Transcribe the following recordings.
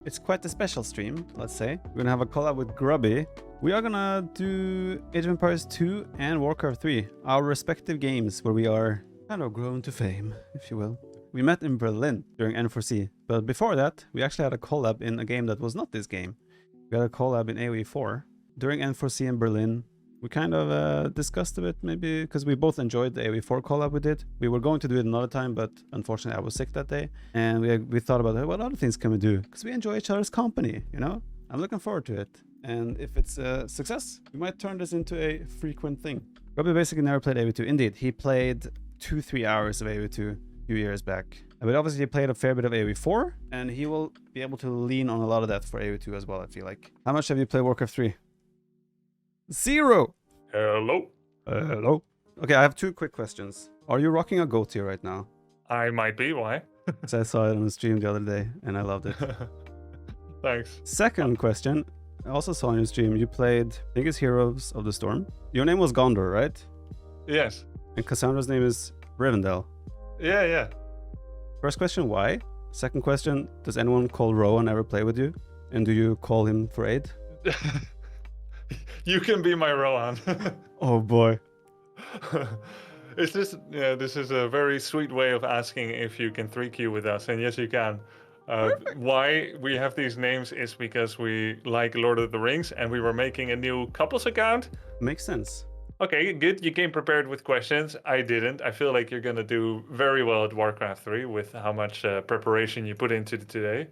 It's quite a special stream, let's say. We're gonna have a collab with Grubby. We are gonna do Age of Empires 2 and Warcraft 3, our respective games where we are kind of grown to fame, if you will. We met in Berlin during N4C, but before that, we actually had a collab in a game that was not this game. We had a collab in AoE4. During N4C in Berlin, we kind of discussed a bit, maybe because we both enjoyed the AoE4 collab we did. We were going to do it another time, but unfortunately I was sick that day. And we thought about what other things can we do? Because we enjoy each other's company, you know? I'm looking forward to it. And if it's a success, we might turn this into a frequent thing. Grubby basically never played AoE2. Indeed, he played 2-3 hours of AoE2 a few years back. But obviously he played a fair bit of AoE4, and he will be able to lean on a lot of that for AoE2 as well, I feel like. How much have you played Warcraft 3? 0! Hello. Hello. Okay, I have 2 quick questions. Are you rocking a goatee right now? I might be, why? Because I saw it on the stream the other day, and I loved it. Thanks. Second question, I also saw on your stream, you played, I think it's Heroes of the Storm. Your name was Gondor, right? Yes. And Cassandra's name is Rivendell. Yeah. First question, why? Second question, does anyone call Rowan ever play with you? And do you call him for aid? You can be my Rohan. Oh boy. It's just, yeah, this is a very sweet way of asking if you can 3Q with us, and yes, you can. Why we have these names is because we like Lord of the Rings, and we were making a new couples account. Makes sense. Okay, good. You came prepared with questions. I didn't. I feel like you're gonna do very well at Warcraft 3 with how much preparation you put into today.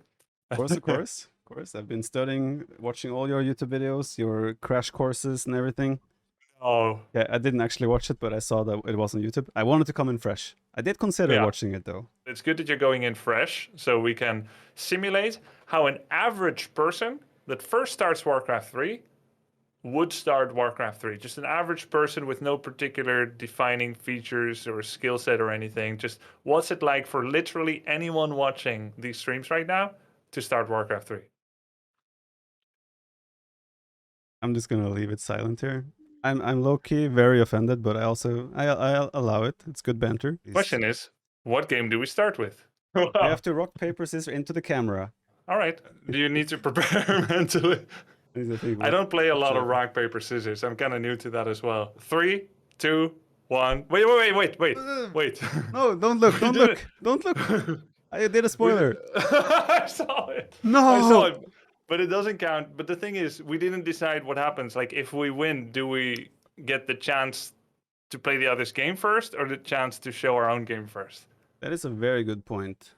Of course. I've been studying, watching all your YouTube videos, your crash courses and everything. Oh. Yeah, I didn't actually watch it, but I saw that it was on YouTube. I wanted to come in fresh. I did consider watching it though. It's good that you're going in fresh, so we can simulate how an average person that first starts Warcraft 3 would start Warcraft 3. Just an average person with no particular defining features or skill set or anything. Just what's it like for literally anyone watching these streams right now to start Warcraft 3? I'm just gonna leave it silent here. I'm low-key very offended, but I'll allow it. It's good banter. Question is, what game do we start with? We have to rock, paper, scissors into the camera. All right. Do you need to prepare mentally? I don't play a lot of rock, paper, scissors. I'm kind of new to that as well. 3, 2, 1. Wait. No, don't look. Don't look. I did a spoiler. I saw it. No. I saw it. But it doesn't count. But the thing is, we didn't decide what happens. Like, if we win, do we get the chance to play the other's game first or the chance to show our own game first? That is a very good point.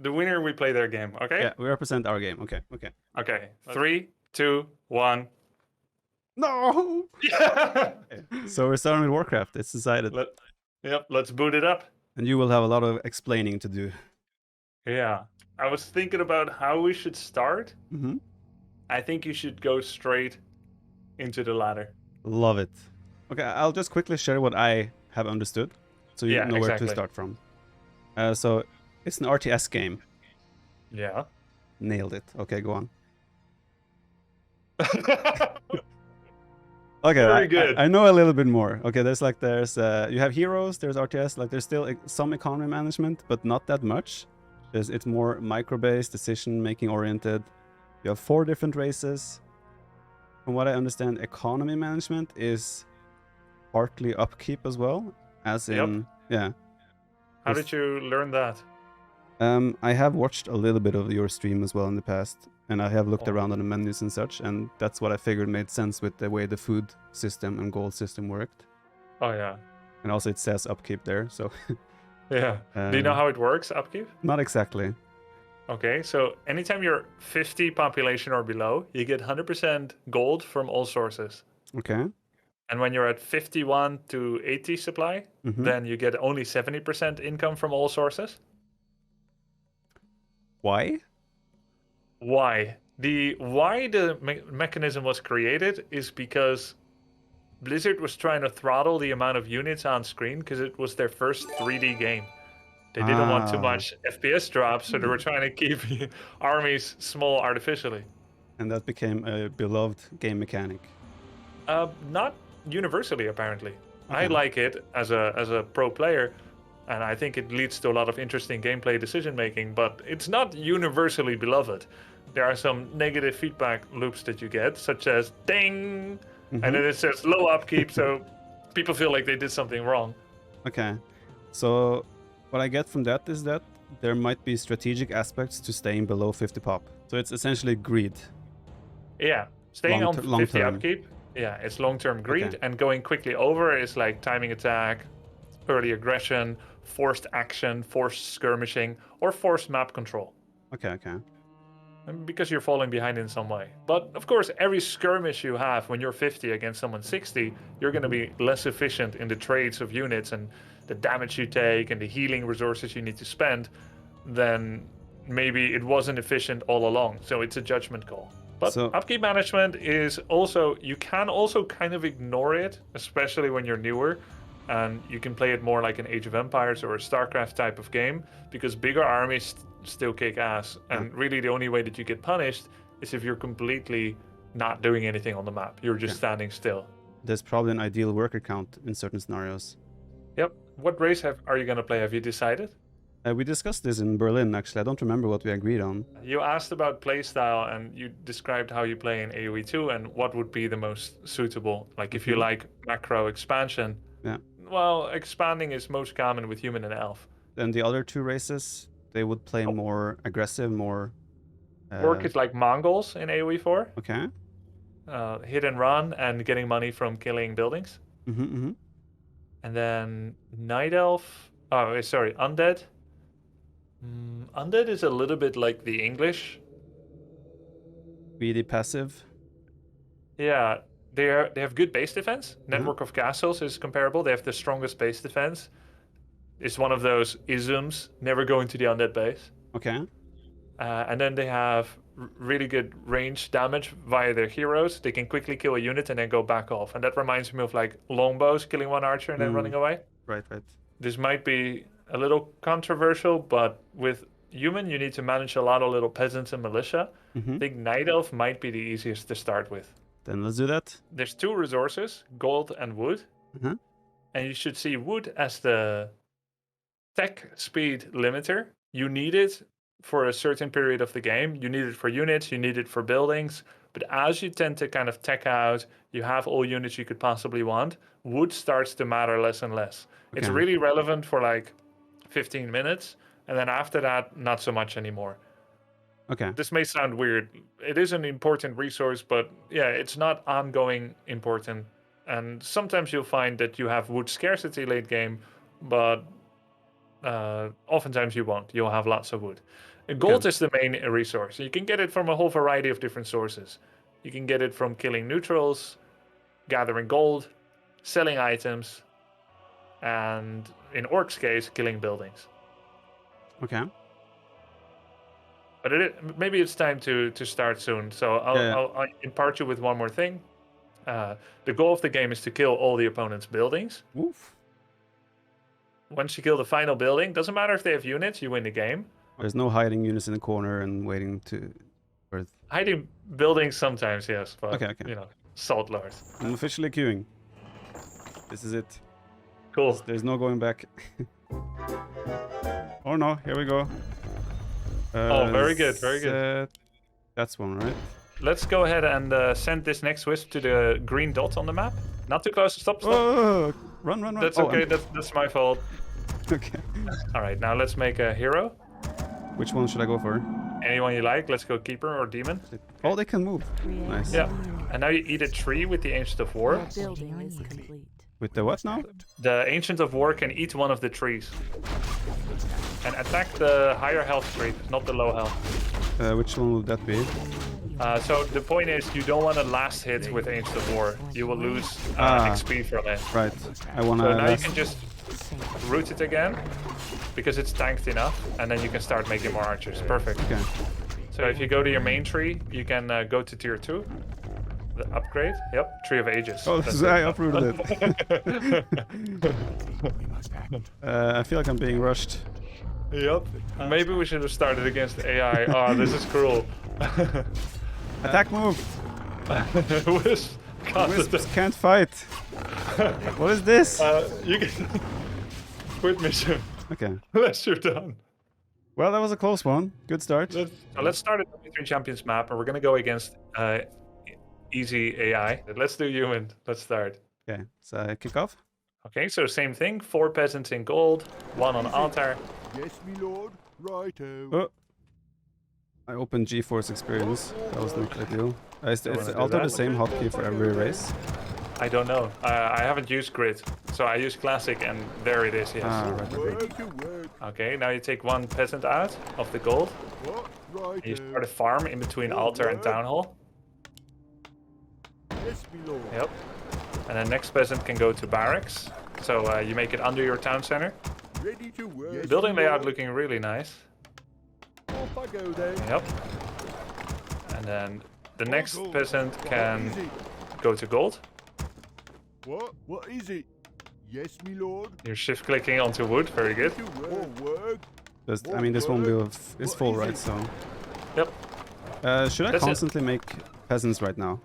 The winner, we play their game, okay? Yeah, we represent our game. Okay. Okay. 3, 2, 1. No! Yeah! So we're starting with Warcraft. It's decided. Yep, let's boot it up. And you will have a lot of explaining to do. Yeah. I was thinking about how we should start. Mm-hmm. I think you should go straight into the ladder. Love it. Okay, I'll just quickly share what I have understood, so you know where to start from. So, it's an RTS game. Yeah. Nailed it. Okay, go on. Okay, very good. I know a little bit more. Okay, there's you have heroes, there's RTS, like there's still some economy management, but not that much. It's more micro-based, decision-making oriented. You have 4 different races. From what I understand, economy management is partly upkeep as well, as in, yeah. How did you learn that? I have watched a little bit of your stream as well in the past, and I have looked around on the menus and such, and that's what I figured made sense with the way the food system and gold system worked. Oh, yeah. And also it says upkeep there, so... Yeah. Do you know how it works, upkeep? Not exactly. Okay, so anytime you're 50 population or below, you get 100% gold from all sources. Okay. And when you're at 51 to 80 supply, then you get only 70% income from all sources. Why? Why the mechanism was created is because Blizzard was trying to throttle the amount of units on screen because it was their first 3D game. They didn't want too much FPS drop, so they were trying to keep armies small artificially. And that became a beloved game mechanic. Not universally, apparently. Okay. I like it as a pro player, and I think it leads to a lot of interesting gameplay decision making, but it's not universally beloved. there are some negative feedback loops that you get, such as ding, and then it says low upkeep, so people feel like they did something wrong. Okay. So what I get from that is that there might be strategic aspects to staying below 50 pop. So it's essentially greed. Yeah, staying on 50 long-term. upkeep, yeah, it's long-term greed, Okay. and going quickly over is like timing attack, early aggression, forced action, forced skirmishing, or forced map control. Okay. Because you're falling behind in some way. But of course, every skirmish you have when you're 50 against someone 60, you're going to be less efficient in the trades of units and the damage you take and the healing resources you need to spend than maybe it wasn't efficient all along. So it's a judgment call. But upkeep management is also, you can also kind of ignore it, especially when you're newer. And you can play it more like an Age of Empires or a StarCraft type of game, because bigger armies still kick ass. And really the only way that you get punished is if you're completely not doing anything on the map. You're just standing still. There's probably an ideal worker count in certain scenarios. Yep. What race are you going to play? Have you decided? We discussed this in Berlin, actually. I don't remember what we agreed on. You asked about playstyle and you described how you play in AoE2 and what would be the most suitable. Like if you like macro expansion. Yeah. Well, expanding is most common with human and elf. Then the other two races, they would play more aggressive, more... Orc is like Mongols in AoE4. Okay. Hit and run and getting money from killing buildings. And then Night Elf... Oh, sorry, Undead. Undead is a little bit like the English. Greedy passive. Yeah, they have good base defense. Network of Castles is comparable. They have the strongest base defense. It's one of those isms, never going to the undead base. Okay. And then they have really good range damage via their heroes. They can quickly kill a unit and then go back off. And that reminds me of like longbows, killing one archer and then running away. Right. This might be a little controversial, but with human, you need to manage a lot of little peasants and militia. I think Night Elf might be the easiest to start with. Then let's do that. There's two resources, gold and wood. And you should see wood as the tech speed limiter. You need it for a certain period of the game. You need it for units, you need it for buildings. But as you tend to kind of tech out, you have all units you could possibly want, wood starts to matter less and less. It's really relevant for like 15 minutes. And then after that, not so much anymore. Okay. This may sound weird. It is an important resource, but yeah, it's not ongoing important. And sometimes you'll find that you have wood scarcity late game, but oftentimes you won't. You'll have lots of wood. Gold is the main resource. You can get it from a whole variety of different sources. You can get it from killing neutrals, gathering gold, selling items, and in Orc's case, killing buildings. Okay. But maybe it's time to start soon. So I'll impart you with one more thing. The goal of the game is to kill all the opponent's buildings. Oof. Once you kill the final building, doesn't matter if they have units, you win the game. There's no hiding units in the corner and waiting to... Hiding buildings sometimes, yes. But, okay. you know, salt lords. I'm officially queuing. This is it. Cool. There's no going back. Oh no, here we go. Oh, very good, very good. That's one, right? Let's go ahead and send this next wisp to the green dot on the map. Not too close. Stop. Oh, run. That's okay. That's my fault. Okay. All right, now let's make a hero. Which one should I go for? Anyone you like. Let's go keeper or demon. Oh, they can move. Nice. Yeah. And now you eat a tree with the Ancient of War. Building is complete. With the what now? The Ancient of War can eat one of the trees. And attack the higher health tree, not the low health. Which one will that be? So the point is, you don't want to last hit with Ancient of War. You will lose XP from it. Right. I wanna. So now you can just root it again, because it's tanked enough, and then you can start making more archers. Perfect. Okay. So if you go to your main tree, you can go to tier 2. The upgrade. Yep. Tree of Ages. Oh, I uprooted it. I feel like I'm being rushed. Yep. Maybe we should have started against AI. Oh, this is cruel. Attack move! Wisps can't fight! What is this? You can quit mission. Okay. Unless you're done. Well, that was a close one. Good start. So let's start at WC3 Champions map, and we're gonna go against easy AI. Let's do human. Let's start. Okay, so kick off. Okay, so same thing. 4 peasants in gold, 1 on altar. Yes, me lord. Righto. Oh. I opened GeForce Experience. That was not ideal. It's wanna do also that? the same hotkey for every race. I don't know. I haven't used grid, so I use classic, and there it is. Yes. Ah, right. Work to work. Okay, now you take 1 peasant out of the gold. What? And you Righto. start a farm in between altar and town hall. Yes, me lord. Yep. And then next peasant can go to barracks. So you make it under your town center. Ready to work. Yes, Building me layout lord. looking really nice. Off I go then. Yep. And then the next Gold. peasant What can is it? go to gold. What? What is it? Yes, me lord. You're shift clicking onto wood. Very good. To work. Work. Just, I mean, this one is full, right? So. Yep. Should I That's it. constantly make peasants right now?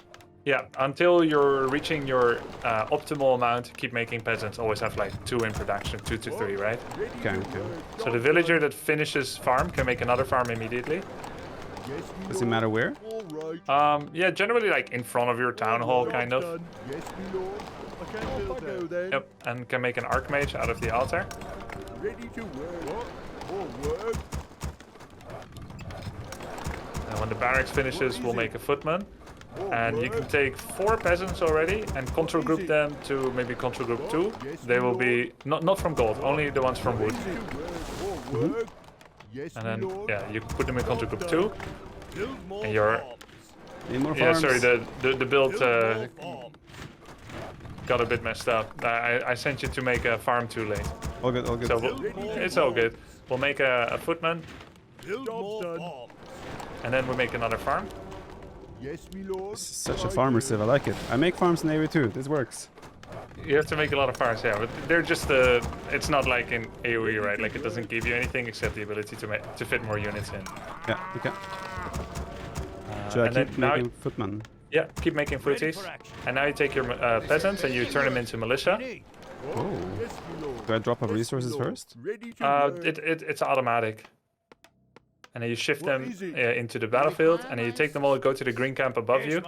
Yeah, until you're reaching your optimal amount, keep making peasants. Always have like 2 in production, 2 to 3, right? Ready Okay, to okay. work. So the villager that finishes farm can make another farm immediately. Yes, me Does it lord. matter where? All right. Yeah, generally like in front of your town hall, kind of. Done. Yes, me lord. I can build go then. Yep, and can make an archmage out of the altar. Ready to work. What? All work. And when the barracks finishes, we'll make a footman. All And you work. can take 4 peasants already and control group them to maybe control group 2. They will be not from gold, only the ones from wood. Ready to work. All work. Yes, And me then lord. yeah, you put them in control group 2. Build more And you're Need more yeah, farms? sorry, the build farms. got a bit messed up. I sent you to make a farm too late, All good, all good. so it's all good. We'll make a footman, Build more done. and then we make another farm. Yes, me lord. Such a farmer civ, I like it. I make farms in AoE2, this works. You have to make a lot of farms, yeah, but they're just it's not like in AoE, right? Like it doesn't give you anything except the ability to fit more units in. Yeah, okay. Should I and then keep now- making footman? Yeah, keep making footies. And now you take your peasants and you turn them into militia. Oh. Yes, me lord. Do I drop up Yes, me resources lord. first? Ready to work. It's automatic. And then you shift What them is it? into the battlefield, and then you take them all, go to the green camp above you,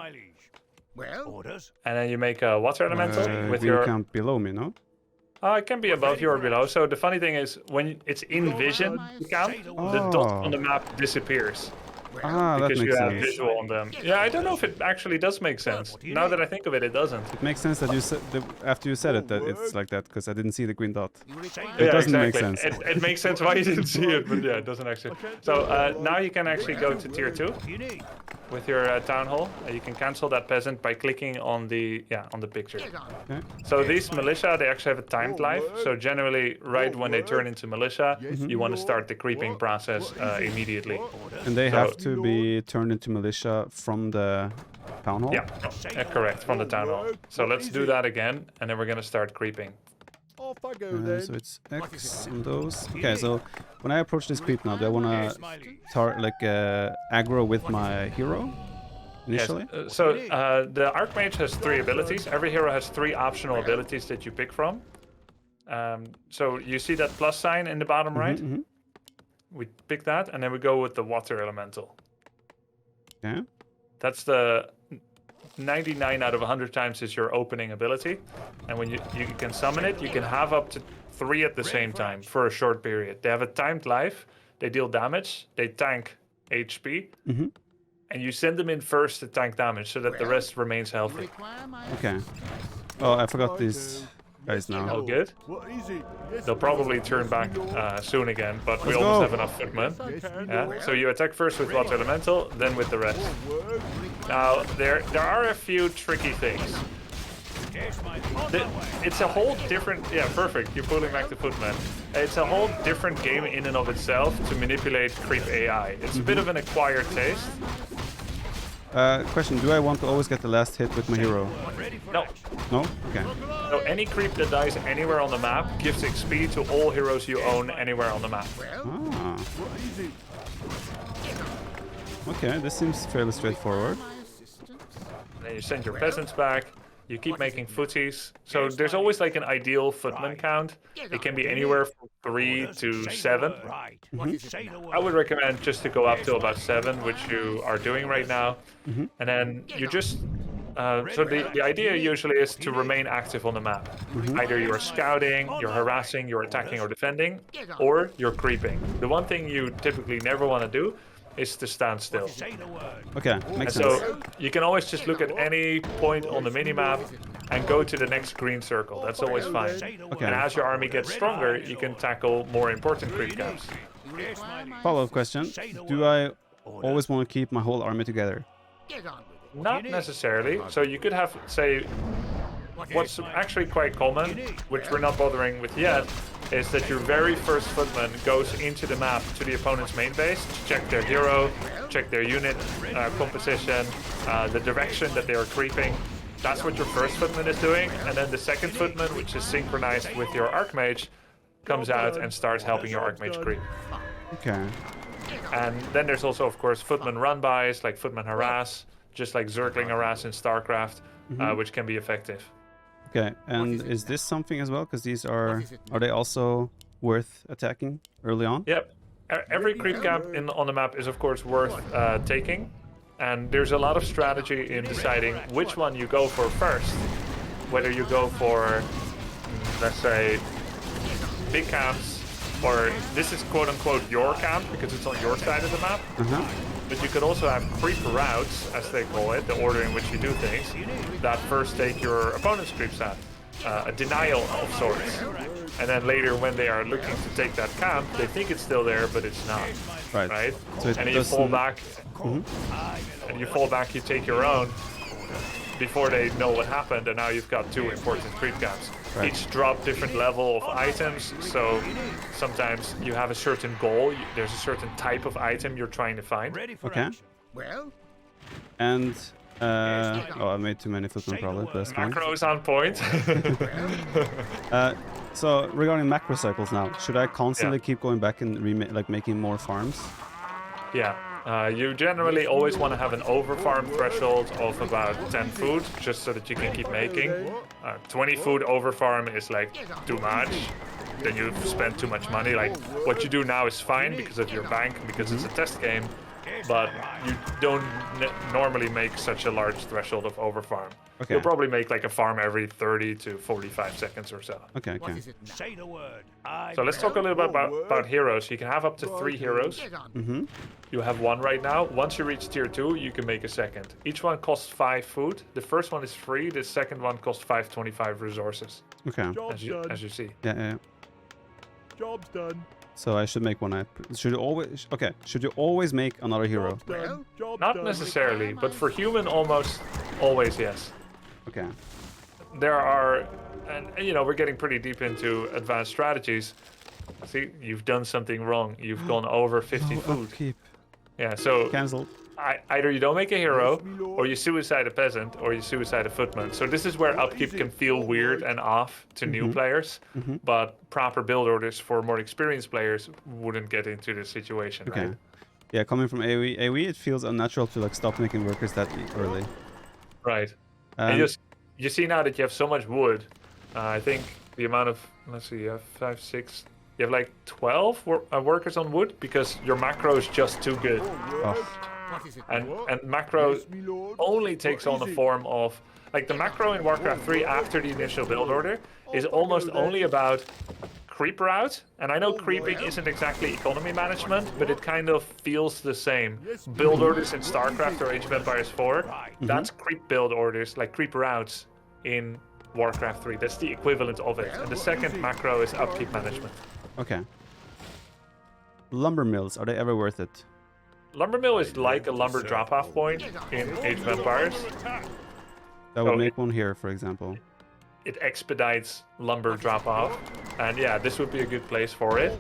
Well, orders. and then you make a water elemental with green your. camp below me, no? It can be above you or below. So the funny thing is, when it's in vision, the camp, the dot on the map disappears Ah, that because you makes have sense. visual on them. Yeah, I don't know if it actually does make sense. Now that I think of it, it doesn't. It makes sense that you said after you said it that it's like that because I didn't see the green dot. Yeah, It doesn't make exactly. sense. It makes sense why you didn't see it, but yeah, it doesn't actually. So now you can actually go to tier 2 with your town hall. You can cancel that peasant by clicking on the picture. Okay. So these militia, they actually have a timed life. So generally, right when they turn into militia, you want to start the creeping process immediately. And they So- have to be turned into militia from the town hall? Yeah, correct, from the town hall. So let's do that again, and then we're gonna start creeping. Off I go then. So it's X on those. Okay, so when I approach this creep now, do I want to aggro with my hero Yes. initially? So the Archmage has 3 abilities. Every hero has 3 optional abilities that you pick from. So you see that plus sign in the bottom right? Mhm. We pick that, and then we go with the water elemental. Okay. That's the 99 out of 100 times is your opening ability. And when you can summon it, you can have up to 3 at the same time for a short period. They have a timed life, they deal damage, they tank HP, Mhm. and you send them in first to tank damage so that the rest remains healthy. Okay. Oh, I forgot these guys now. All good? What is it? Yes, They'll me probably lord. turn Yes, back me lord. soon again, but we Let's almost go. have enough footmen. Yes, me Yeah, lord. so you attack first with water elemental, then with the rest. Work. Now there are a few tricky things. It's a whole different. Yeah, perfect. You're pulling back the footman. It's a whole different game in and of itself to manipulate creep AI. It's a bit of an acquired taste. Question, do I want to always get the last hit with my hero? No, No? Okay. so any creep that dies anywhere on the map gives XP to all heroes you own anywhere on the map. Ah, What is it? okay, this seems fairly straightforward. Then you send your peasants back. You keep making footies. So there's always like an ideal footman count. It can be anywhere from 3 to 7. I would recommend just to go up to about 7, which you are doing right now. And then you just... so the idea usually is to remain active on the map. Either you're scouting, you're harassing, you're attacking or defending, or you're creeping. The one thing you typically never want to do is to stand still. Okay, makes sense. So you can always just look at any point on the minimap and go to the next green circle. That's always fine. Okay. And as your army gets stronger, you can tackle more important creep camps. Follow-up question. Do I always want to keep my whole army together? Not necessarily. So you could have, say, what's actually quite common, which we're not bothering with yet, is that your very first footman goes into the map to the opponent's main base to check their hero, check their unit composition, the direction that they are creeping. That's what your first footman is doing. And then the second footman, which is synchronized with your archmage, comes out and starts helping your archmage creep. Okay. And then there's also, of course, footman run-bys, like footman harass, just like Zergling harass in StarCraft, which can be effective. Okay, and is this something as well? Because these are they also worth attacking early on? Yep. Every creep camp on the map is, of course, worth taking. And there's a lot of strategy in deciding which one you go for first. Whether you go for, let's say, big camps, or this is quote-unquote your camp because it's on your side of the map. But you could also have creep routes, as they call it, the order in which you do things, that first take your opponent's creeps out. A denial of sorts. And then later, when they are looking to take that camp, they think it's still there, but it's not. Right? So and then you fall back, and you fall back, you take your own before they know what happened, and now you've got 2 important creep camps. Right. Each drop different level of items, so sometimes you have a certain goal, there's a certain type of item you're trying to find. Okay. Well, And I made too many footmen probably, but that's fine. Macros on point. So regarding macro cycles now, should I constantly keep going back and making more farms? Yeah. You generally always want to have an over-farm threshold of about 10 food, just so that you can keep making. 20 food over-farm is like too much. Then you've spent too much money. Like, what you do now is fine because of your bank, because it's a test game, but you don't normally make such a large threshold of over-farm. Okay. You'll probably make like a farm every 30 to 45 seconds or so. Okay, okay. Say the word. So let's talk a little bit about heroes. You can have up to 3 heroes. You have 1 right now. Once you reach tier 2, you can make a second. Each one costs 5 food. The first one is free. The second one costs 525 resources. Okay. As you see. Yeah. job's done. So I should make one. Should you always? Okay. Should you always make another hero? Job's done. Job's Not done. necessarily, but for human, almost always yes. Okay. There are, and you know, we're getting pretty deep into advanced strategies. See, you've done something wrong. You've gone over 50 food. Upkeep. Yeah, so Cancelled. either you don't make a hero, or you suicide a peasant, or you suicide a footman. So this is where upkeep can feel weird and off to new players, but proper build orders for more experienced players wouldn't get into this situation, Okay. right? Yeah, coming from AoE, it feels unnatural to like stop making workers that early. Right. And you see now that you have so much wood, I think the amount of, let's see, you have 5, 6, you have like 12 workers on wood because your macro is just too good. And macro only takes on the form of, like the macro in Warcraft 3 after the initial build order is almost only about creep route. And I know creeping isn't exactly economy management, but it kind of feels the same. Build orders in StarCraft or Age of Empires 4, that's creep build orders, like creep routes in Warcraft 3. That's the equivalent of it. And the second macro is upkeep management. Okay. Lumber mills, are they ever worth it? Lumber mill is like a lumber drop-off point in Age of Empires. That would So make one here, for example. It expedites lumber drop-off, and yeah, this would be a good place for it.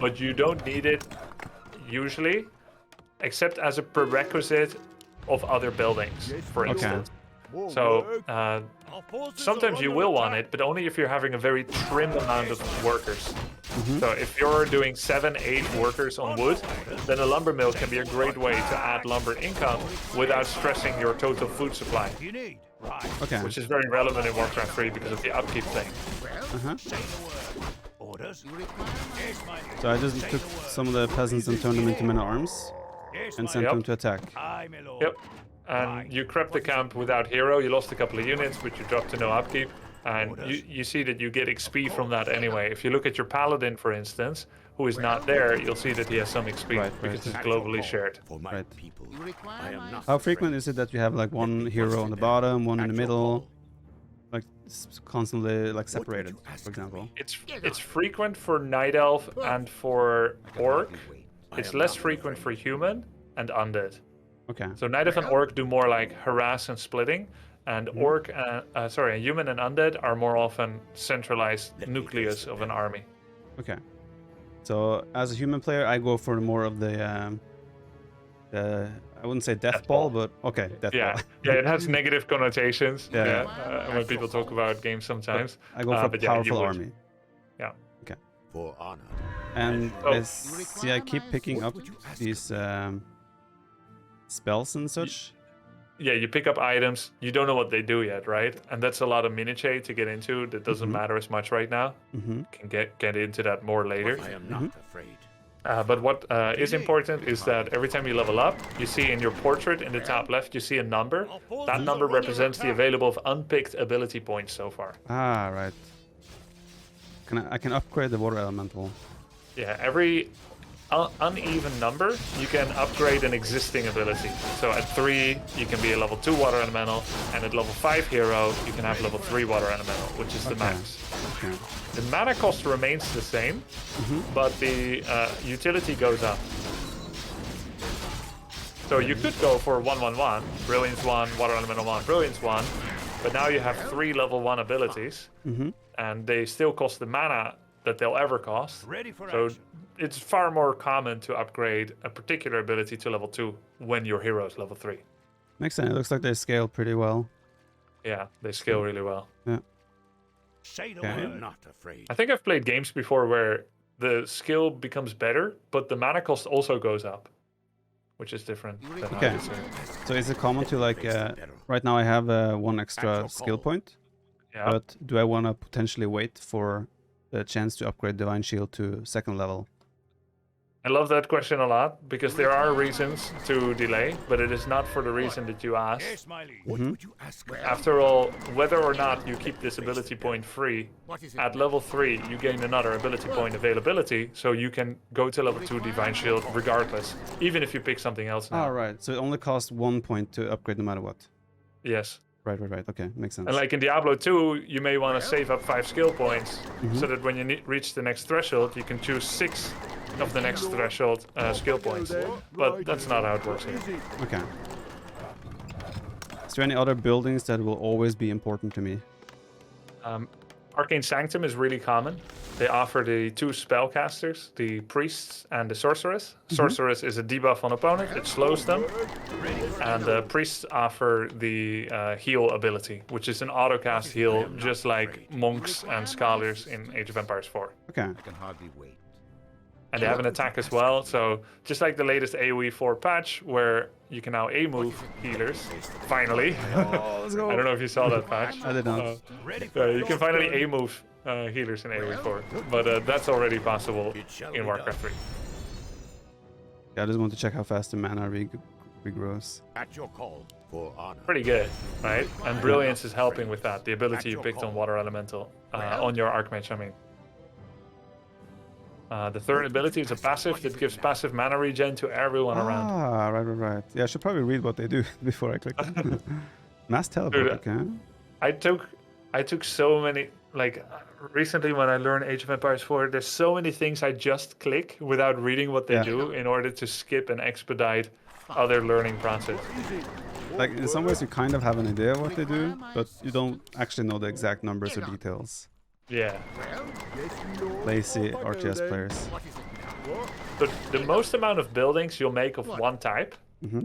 But you don't need it usually, except as a prerequisite of other buildings, for instance. So sometimes you will want it, but only if you're having a very trim amount of workers. So if you're doing 7, 8 workers on wood, then a lumber mill can be a great way to add lumber income without stressing your total food supply. Okay. which is very relevant in Warcraft 3 because of the upkeep thing. Uh-huh. So I just took some of the peasants and turned them into men at arms and sent them to attack. Yep. And you crept the camp without hero. You lost a couple of units, but you dropped to no upkeep. And you see that you get XP from that anyway. If you look at your paladin, for instance, who is not there, you'll see that he has some XP because it's globally shared. Right. How frequent is it that you have like one hero on the bottom, one in the middle, like constantly like separated, for example? It's frequent for Night Elf and for Orc. It's less frequent for human and undead. Okay. So Night Elf and Orc do more like harass and splitting, and human and undead are more often centralized nucleus of an army. Okay. So as a human player, I go for more of the I wouldn't say death ball, but okay, death ball. Yeah, it has negative connotations. Yeah. When people talk about games sometimes. I go for a powerful army. Yeah. Okay. For honor. And see, I keep picking up these spells and such. Yeah, you pick up items. You don't know what they do yet, right? And that's a lot of miniature to get into. That doesn't matter as much right now. Can get into that more later. I am not afraid. But what is important is that every time you level up, you see in your portrait in the top left, you see a number. That number represents the available of unpicked ability points so far. Ah, right. I can upgrade the water elemental. Yeah, every uneven number, you can upgrade an existing ability. So at 3, you can be a level 2 water elemental, and at level 5 hero, you can have level 3 water elemental, which is the max. Okay. The mana cost remains the same, but the utility goes up. So you could go for 1-1-1, Brilliance 1, Water Elemental 1, Brilliance 1, but now you have 3 level 1 abilities, and they still cost the mana that they'll ever cost. So it's far more common to upgrade a particular ability to level 2 when your hero is level 3. Makes sense. It looks like they scale pretty well. Yeah, they scale really well. Yeah. I am not afraid. I think I've played games before where the skill becomes better, but the mana cost also goes up, which is different. Than how Okay. it is. So is it common to like right now I have 1 extra skill point, Yeah. but do I want to potentially wait for the chance to upgrade Divine Shield to 2nd level? I love that question a lot because there are reasons to delay, but it is not for the reason that you asked. What would you ask? After all, whether or not you keep this ability point free, at level 3 you gain another ability point availability, so you can go to level 2 Divine Shield regardless, even if you pick something else now. Oh, right. So it only costs 1 point to upgrade no matter what. Yes. Right. Okay, makes sense. And like in Diablo 2, you may want to save up 5 skill points so that when you reach the next threshold, you can choose 6 of the next threshold skill points. But that's not how it works here. Okay. Is there any other buildings that will always be important to me? Arcane Sanctum is really common. They offer the 2 spellcasters, the priests and the sorceress. Sorceress is a debuff on opponent, it slows them. And the priests offer the heal ability, which is an autocast heal, just like monks and scholars in Age of Empires 4. Okay. I can hardly wait. And they have an attack as well, so just like the latest AoE4 patch, where you can now A-move healers, finally. Oh, let's go. I don't know if you saw that patch. I did not. You can finally A-move healers in AoE4, but that's already possible in Warcraft 3. Yeah, I just want to check how fast the mana regrows. At your call. For honor. Pretty good, right? And Brilliance is helping with that, the ability you picked on Water Elemental, on your Archmage, I mean. The 3rd ability is a passive that gives passive mana regen to everyone around. Ah, right. Yeah, I should probably read what they do before I click them. Mass teleport, Dude, okay. I took so many, like, recently when I learned Age of Empires 4, there's so many things I just click without reading what they do in order to skip and expedite other learning process. Like, in some ways you kind of have an idea of what they do, but you don't actually know the exact numbers or details. Yeah. Lazy RTS players. But the most amount of buildings you'll make of one type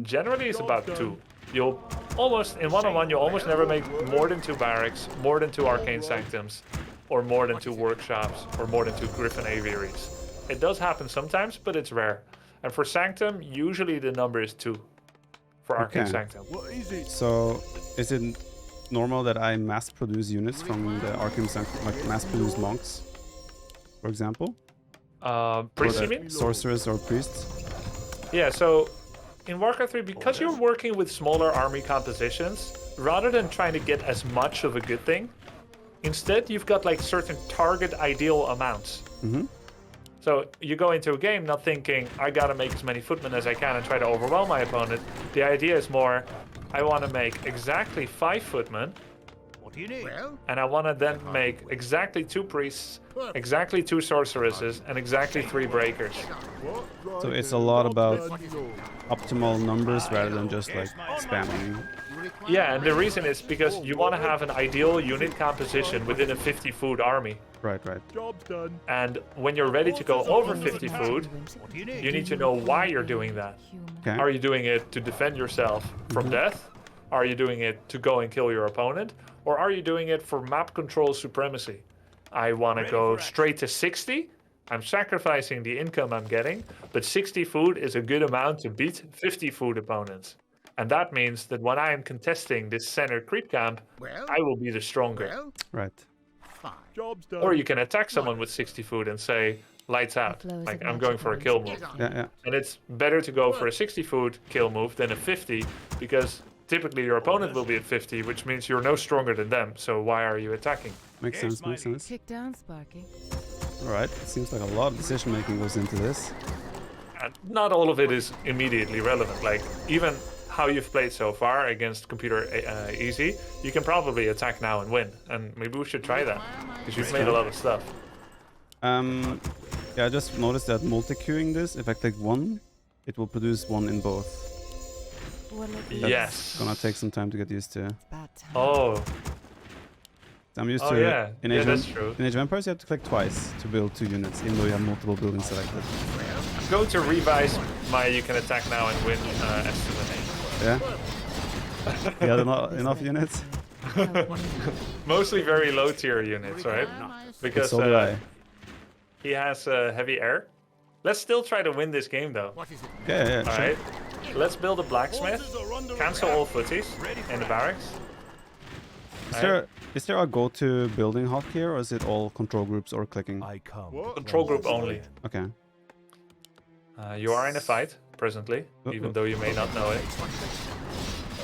generally is about 2. You'll almost, in 1-on-1, you'll almost never make more than 2 barracks, more than 2 arcane sanctums, or more than 2 workshops, or more than 2 griffin aviaries. It does happen sometimes, but it's rare. And for sanctum, usually the number is 2 for arcane sanctum. What is it? So, is it normal that I mass produce units from the Arkham Sanctum, like mass produce monks, for example? Priests, Or you the mean? sorcerers or priests? Yeah, so in Warcraft 3, because you're working with smaller army compositions, rather than trying to get as much of a good thing, instead you've got like certain target ideal amounts. Mm-hmm. So you go into a game not thinking, I gotta make as many footmen as I can and try to overwhelm my opponent. The idea is more, I want to make exactly 5 footmen, What do you need? Well, and I want to then make exactly 2 priests, exactly 2 sorceresses, and exactly 3 breakers. So it's a lot about optimal numbers rather than just like spamming. Yeah, and the reason is because you want to have an ideal unit composition within a 50 food army. Right, right. job's done. And when you're ready to go over 50 food, What do you need? you need to know why you're doing that. Okay. Are you doing it to defend yourself from death? Are you doing it to go and kill your opponent? Or are you doing it for map control supremacy? I want to go straight to 60. I'm sacrificing the income I'm getting, but 60 food is a good amount to beat 50 food opponents. And that means that when I am contesting this center creep camp, Well, I will be the stronger. well, Right. fine. Job's done. Or you can attack someone with 60 food and say, lights out. flows Like, of I'm going for a magic kill runes. move. Yeah, yeah. And it's better to go for a 60 food kill move than a 50, because typically your opponent will be at 50, which means you're no stronger than them. So why are you attacking? Makes sense, makes sense. Kick down, Sparky. Alright, it seems like a lot of decision making goes into this. And not all of it is immediately relevant. Like, even how you've played so far against computer easy, you can probably attack now and win. And maybe we should try that, because you've made a lot of stuff. Yeah, I just noticed that multi-queuing this, if I click one, it will produce one in both. What'll it be? That's Yes. gonna take some time to get used to. About time. Oh, I'm used oh to yeah. in Yeah, Age that's of, true. in Age of Empires you have to click twice to build 2 units, even though you have multiple buildings selected. I'm going to revise my you can attack now and win estimate. Yeah? You had enough units? Mostly very low tier units, right? Because So do I. he has heavy air. Let's still try to win this game though. What is it? Yeah, yeah, All sure. right. Let's build a blacksmith. Cancel all footies in the barracks. Is there a go-to building hop here, or is it all control groups or clicking? I come. What? Control group only. Okay. You are in a fight presently, even though you may not know it.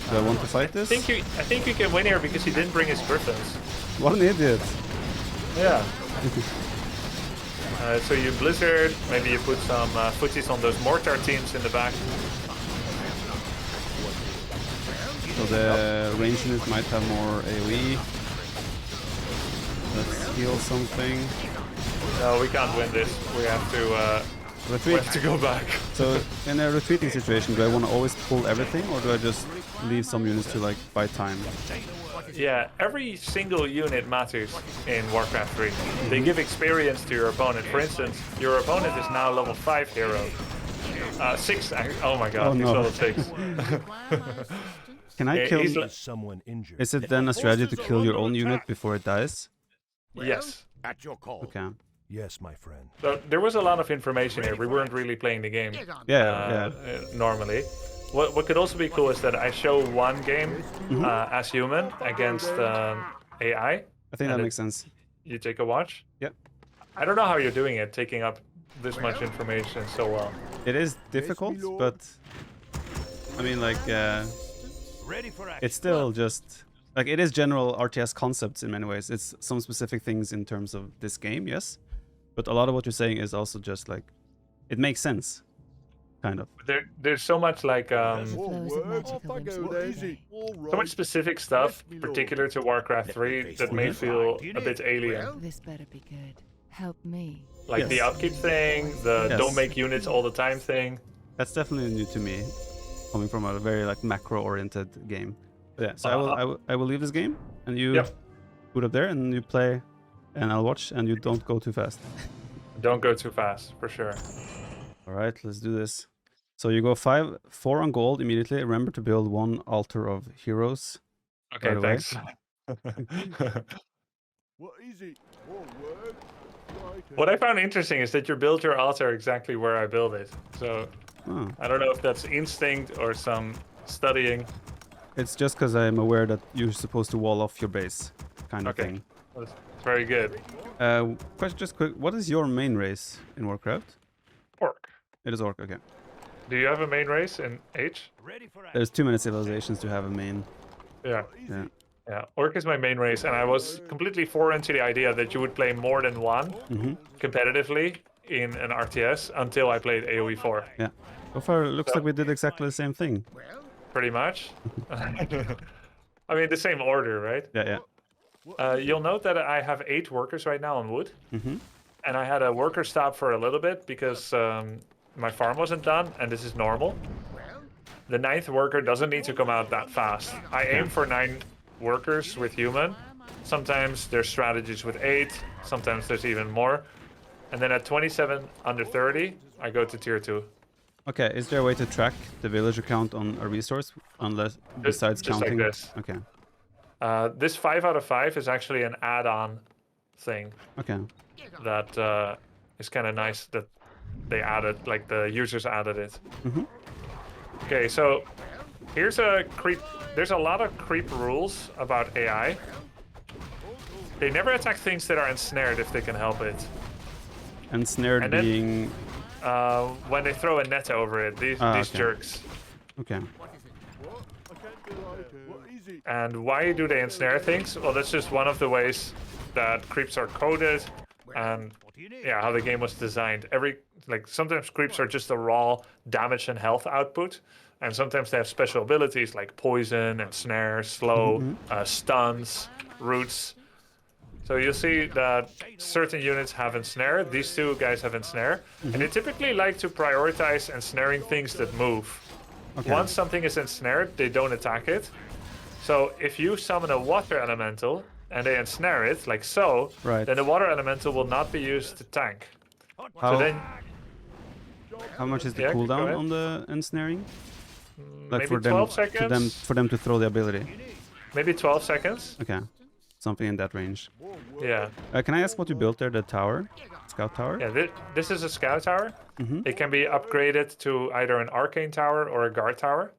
Do I want to fight I this? think you can win here because he didn't bring his griffins. What an idiot! Yeah. So you blizzard, maybe you put some footies on those mortar teams in the back. So the range unit might have more AoE. Let's heal something. No, we can't win this. We have to. We Retreat. have to go back. So in a retreating situation, do I want to always pull everything, or do I just leave some units to like buy time? Yeah, every single unit matters in Warcraft 3. They give experience to your opponent. For instance, your opponent is now level 5 hero. 6, oh my god, Oh, he's no. level 6. Can I Yeah, kill? he's Is someone injured? Is it then a strategy to kill your own unit before it dies? Yes. At your call. Okay. Yes, my friend. So there was a lot of information here. We weren't really playing the game Yeah, normally. What could also be cool is that I show one game as human against AI. I think that And makes sense. You take a watch. Yep. I don't know how you're doing it, taking up this much information so well. It is difficult, but I mean, like, Ready for action. it's still just like it is general RTS concepts in many ways. It's some specific things in terms of this game, yes, but a lot of what you're saying is also just like it makes sense, kind of. There's so much like Flows of Forward. magical Off I whims go will then. obey. All so much right. specific stuff, Yes, my lord. particular to Warcraft 3, that may feel a bit alien. This better be good. Help me. Like the Yes. upkeep thing, the Yes. don't make units all the time thing. That's definitely new to me, coming from a very like macro-oriented game. But yeah, so I will leave this game, and you Yep. boot up there, and you play, and I'll watch, and you don't go too fast. Don't go too fast, for sure. All right, let's do this. So you go 4 on gold immediately. Remember to build 1 altar of heroes. Okay, Right away. thanks. What is it? Forward. Right. What I found interesting is that you build your altar exactly where I build it. So Oh, I don't know if that's instinct or some studying. It's just because I'm aware that you're supposed to wall off your base, kind of Okay. thing. That's very good. Question, just quick. What is your main race in Warcraft? Orc. It is Orc. Okay. Do you have a main race in H? Ready for action. There's too many civilizations to have a main. Yeah. Yeah. Yeah. Orc is my main race, and I was completely foreign to the idea that you would play more than one competitively in an RTS until I played AoE4. Yeah. So far, it looks like we did exactly the same thing. Pretty much. I mean, the same order, right? Yeah. Yeah. You'll note that I have 8 workers right now on wood. And I had a worker stop for a little bit because my farm wasn't done, and this is normal. The 9th worker doesn't need to come out that fast. I aim for 9 workers with human. Sometimes there's strategies with 8, sometimes there's even more. And then at 27 under 30, I go to tier 2. Okay. Is there a way to track the villager count on a resource, unless besides just like counting? this. Okay. This 5 out of 5 is actually an add-on thing Okay. that is kind of nice that they added, like the users added it. Okay, so here's a creep. There's a lot of creep rules about AI. They never attack things that are ensnared if they can help it. Ensnared And then- being. When they throw a net over it, these okay. jerks. Okay. What is it? And why do they ensnare things? Well, that's just one of the ways that creeps are coded, and yeah, how the game was designed. Sometimes creeps are just a raw damage and health output, and sometimes they have special abilities like poison and snare, slow, stuns, roots. So you'll see that certain units have ensnare. These 2 guys have ensnare, and they typically like to prioritize ensnaring things that move. Okay. Once something is ensnared, they don't attack it. So if you summon a water elemental and they ensnare it, like so, Right. then the water elemental will not be used to tank. How, So then how much is the Yeah, go cooldown ahead. on the ensnaring? Like maybe 12 seconds. for them to throw the ability. Maybe 12 seconds. Okay. Something in that range. Yeah. Can I ask what you built there? The tower, scout tower. Yeah, this is a scout tower. It can be upgraded to either an arcane tower or a guard tower.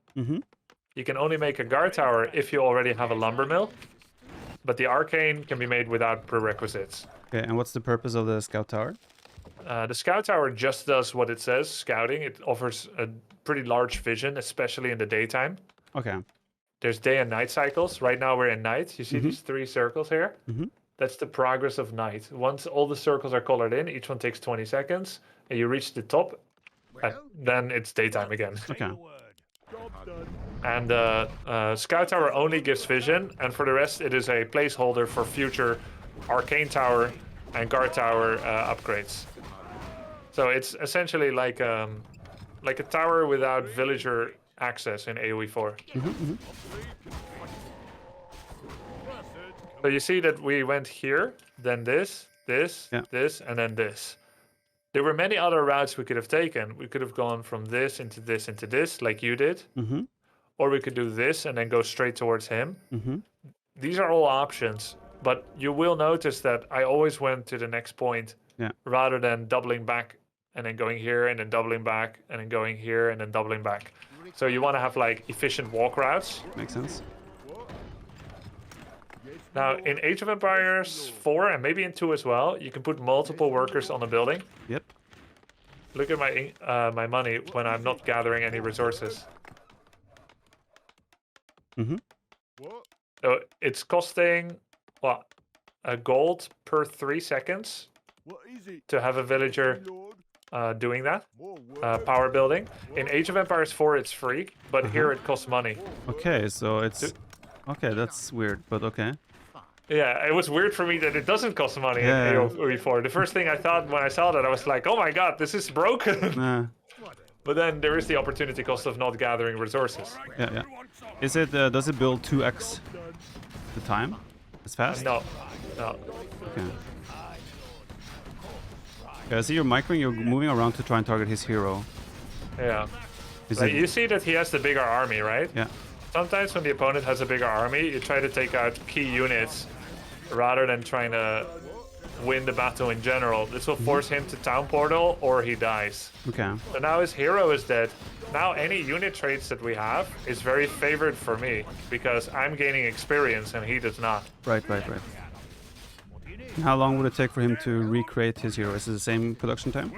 You can only make a guard tower if you already have a lumber mill, but the arcane can be made without prerequisites. Okay. And what's the purpose of the scout tower? The scout tower just does what it says, scouting. It offers a pretty large vision, especially in the daytime. Okay. There's day and night cycles. Right now we're in night. You see these 3 circles here? That's the progress of night. Once all the circles are colored in, each one takes 20 seconds, and you reach the top, then it's daytime again. Okay. Job done. And Scout Tower only gives vision, and for the rest it is a placeholder for future Arcane Tower and Guard Tower upgrades. So it's essentially like a tower without villager access in AoE4. So you see that we went here, then this, Yeah. this, and then this. There were many other routes we could have taken. We could have gone from this, into this, like you did. Or we could do this and then go straight towards him. These are all options, but you will notice that I always went to the next point rather than doubling back and then going here and then doubling back and then going here and then doubling back. So you want to have like efficient walk routes. Makes sense. Now, in Age of Empires 4 and maybe in 2 as well, you can put multiple workers on a building. Yep. Look at my money when I'm not gathering any resources. What? So it's costing, what, a gold per 3 seconds What is it? to have a villager Lord? doing that, More work. power building. In Age of Empires 4 it's free, but here it costs money. Okay, so it's... Okay, that's weird, but okay. Yeah, it was weird for me that it doesn't cost money Yeah. in AoE4. The first thing I thought when I saw that, I was like, oh my god, this is broken. But then there is the opportunity cost of not gathering resources. Yeah. Is it, does it build 2x the time? As fast? No. Okay. Okay, I see you're microing, you're moving around to try and target his hero. Yeah. Is Like, it... you see that he has the bigger army, right? Yeah. Sometimes when the opponent has a bigger army, you try to take out key units rather than trying to win the battle in general. This will force him to town portal or he dies. Okay. So now his hero is dead. now any unit traits that we have is very favored for me because I'm gaining experience and he does not. Right. How long would it take for him to recreate his hero? Is it the same production time?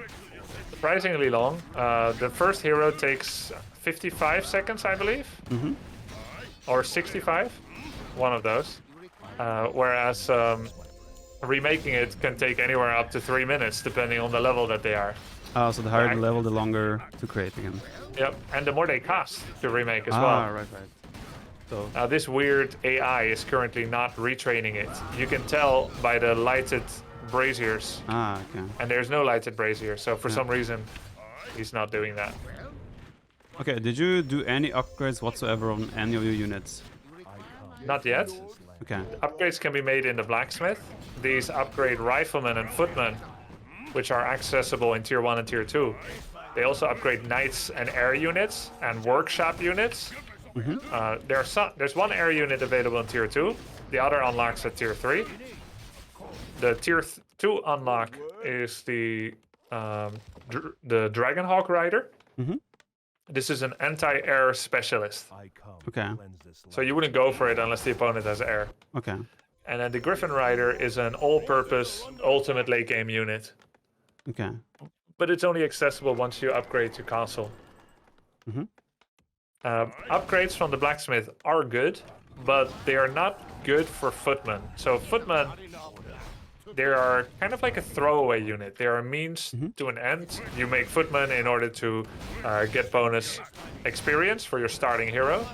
Surprisingly long. The first hero takes 55 seconds, I believe, or 65, one of those. Whereas remaking it can take anywhere up to 3 minutes, depending on the level that they are. Oh, so the higher the level, the longer to create again. Yep, and the more they cost to remake as Ah, well. right. So, This weird AI is currently not retraining it. You can tell by the lighted braziers, okay. and there's no lighted brazier, so for some reason, he's not doing that. Okay, did you do any upgrades whatsoever on any of your units? Not yet. Okay. Upgrades can be made in the blacksmith. These upgrade riflemen and footmen, which are accessible in tier 1 and tier 2. They also upgrade knights and air units and workshop units. There's one air unit available in tier 2. The other unlocks at tier 3. The tier 2 unlock is the Dragonhawk Rider. This is an anti-air specialist. Okay. So you wouldn't go for it unless the opponent has air. Okay. And then the Griffin Rider is an all-purpose ultimate late game unit. Okay. But it's only accessible once you upgrade to castle. Upgrades from the blacksmith are good, but they are not good for footmen. So footmen, they are kind of like a throwaway unit. They are a means to an end. You make footmen in order to get bonus experience for your starting hero.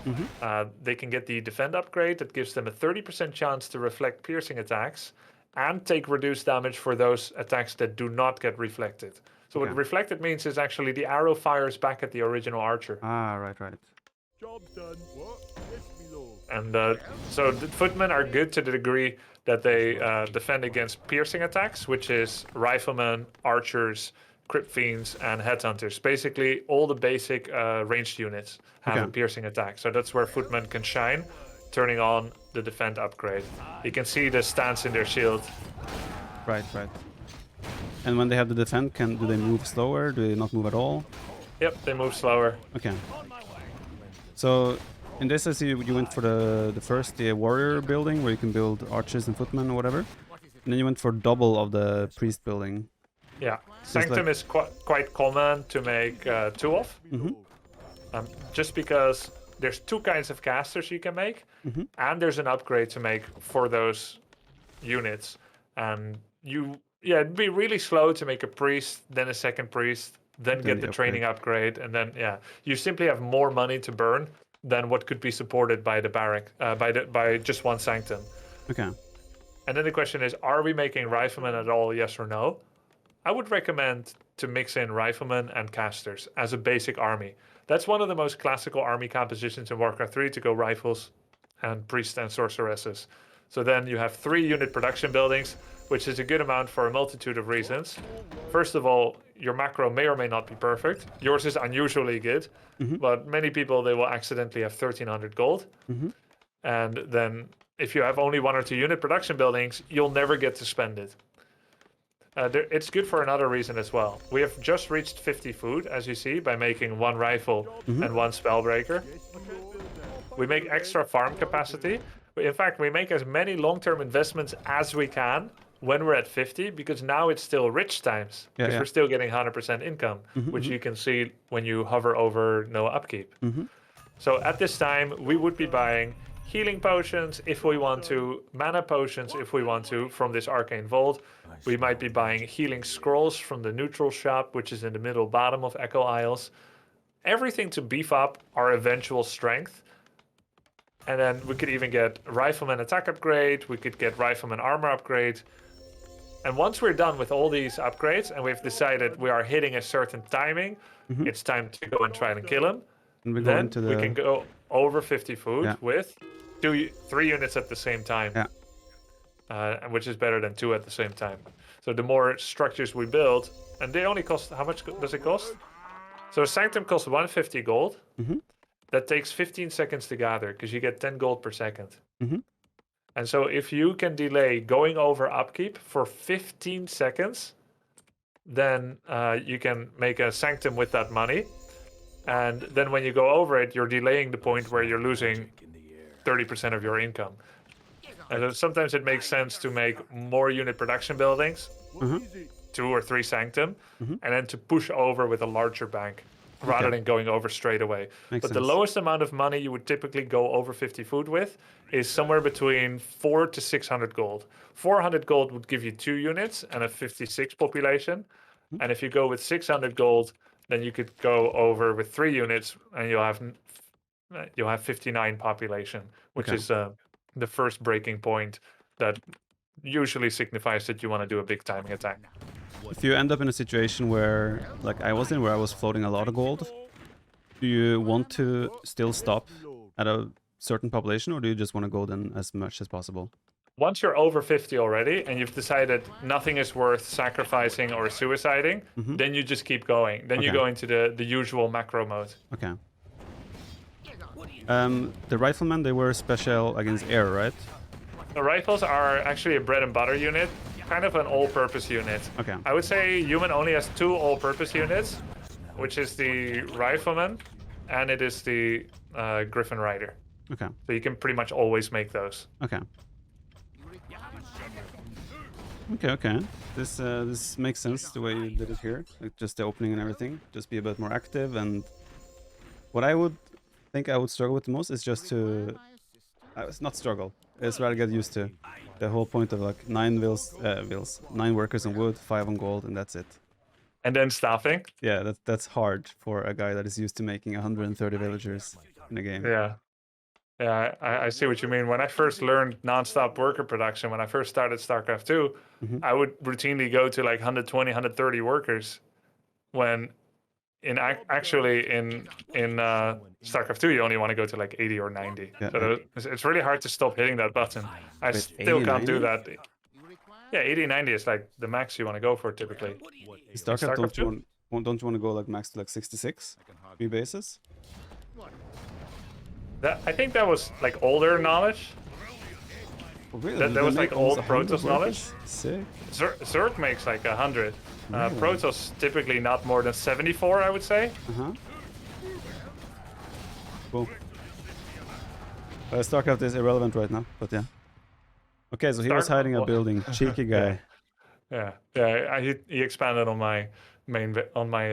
They can get the defend upgrade that gives them a 30% chance to reflect piercing attacks and take reduced damage for those attacks that do not get reflected. So what reflected means is actually the arrow fires back at the original archer. Ah, right. Job's done. What? Yes, me lord. And so the footmen are good to the degree that they defend against piercing attacks, which is riflemen, archers, crypt fiends, and headhunters. Basically, all the basic ranged units have a piercing attack. So that's where footmen can shine, turning on the defend upgrade. You can see the stance in their shield. Right. And when they have the defend, do they move slower? Do they not move at all? Yep, they move slower. Okay. So in this, I see you went for the warrior building where you can build archers and footmen or whatever, and then you went for double of the priest building. Yeah, Sanctum is quite common to make two of. Just because there's two kinds of casters you can make, and there's an upgrade to make for those units. And it'd be really slow to make a priest, then a second priest, then get the training upgrade, and then you simply have more money to burn than what could be supported by the barrack by just one sanctum. Okay. And then the question is, are we making riflemen at all? Yes or no? I would recommend to mix in riflemen and casters as a basic army. That's one of the most classical army compositions in Warcraft 3, to go rifles and priests and sorceresses. So then you have 3 unit production buildings, which is a good amount for a multitude of reasons. First of all, your macro may or may not be perfect. Yours is unusually good, but many people, they will accidentally have 1300 gold. And then if you have only 1 or 2 unit production buildings, you'll never get to spend it. It's good for another reason as well. We have just reached 50 food, as you see, by making 1 rifle and 1 spellbreaker. We make extra farm capacity. In fact, we make as many long-term investments as we can when we're at 50, because now it's still rich times, because we're still getting 100% income, which you can see when you hover over no upkeep. So at this time, we would be buying healing potions if we want to, mana potions if we want to from this arcane vault. We might be buying healing scrolls from the neutral shop, which is in the middle bottom of Echo Isles. Everything to beef up our eventual strength. And then we could even get rifleman attack upgrade, we could get rifleman armor upgrade. And once we're done with all these upgrades and we've decided we are hitting a certain timing, it's time to go and try and kill him. And we Then we can go over 50 food with 3 units at the same time. Which is better than 2 at the same time. So the more structures we build, and they only cost, how much does it cost? So Sanctum costs 150 gold. That takes 15 seconds to gather, because you get 10 gold per second. And so if you can delay going over upkeep for 15 seconds, then you can make a Sanctum with that money. And then when you go over it, you're delaying the point where you're losing 30% of your income. And so sometimes it makes sense to make more unit production buildings, What is it? 2 or 3 sanctum, and then to push over with a larger bank rather than going over straight away. Makes But the sense. lowest amount of money you would typically go over 50 food with is somewhere between 4 to 600 gold. 400 gold would give you 2 units and a 56 population. And if you go with 600 gold, then you could go over with 3 units and you'll have 59 population, which Okay. is the first breaking point that usually signifies that you want to do a big timing attack. If you end up in a situation where, like I was in, where I was floating a lot of gold, do you want to still stop at a certain population, or do you just want to go then as much as possible? Once you're over 50 already and you've decided nothing is worth sacrificing or suiciding, then you just keep going. Then you Okay. go into the usual macro mode. Okay. The riflemen, they were special against air, right? The rifles are actually a bread and butter unit, kind of an all-purpose unit. Okay. I would say human only has 2 all-purpose units, which is the rifleman and it is the Griffin Rider. Okay. So you can pretty much always make those. Okay. Okay. This makes sense the way you did it here, like just the opening and everything. Just be a bit more active, and what I would think I would struggle with the most is just to, it's not struggle. It's what I get used to. The whole point of like 9 9 workers on wood, 5 on gold, and that's it. And then staffing. Yeah, that's hard for a guy that is used to making 130 villagers in a game. Yeah. Yeah, I see what you mean. When I first learned non-stop worker production, when I first started StarCraft 2, I would routinely go to like 120, 130 workers. When in StarCraft 2, you only want to go to like 80 or 90. Yeah, So it's really hard to stop hitting that button. I Wait, still 80, can't do 90? that. Yeah, 80, 90 is like the max you want to go for typically. In StarCraft, StarCraft don't you want to go like max to like 66? 3 bases? I think that was like older knowledge. Oh, really? That They was make like almost old 100 Protoss knowledge. workers? Sick. Zerg makes like 100. Really? Protoss typically not more than 74, I would say. Uh-huh. Cool. StarCraft is irrelevant right now, but yeah. Okay, so he was hiding a building. Cheeky guy. Yeah. He expanded on my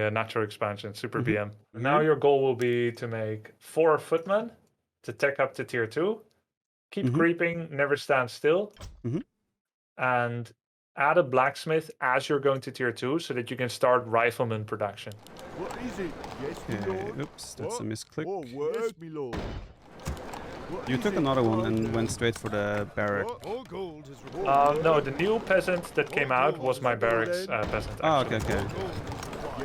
natural expansion, Super BM. Now your goal will be to make 4 footmen to tech up to tier 2. Keep creeping, never stand still. And add a blacksmith as you're going to tier 2 so that you can start rifleman production. What is it? Yes, me Okay, lord. oops, that's a What? misclick. Oh, yes, me lord. What You is took it? another one and Right, went straight for the barrack. What? All gold is required. No, the new peasant that came out was my barracks peasant. Oh, Actually. okay.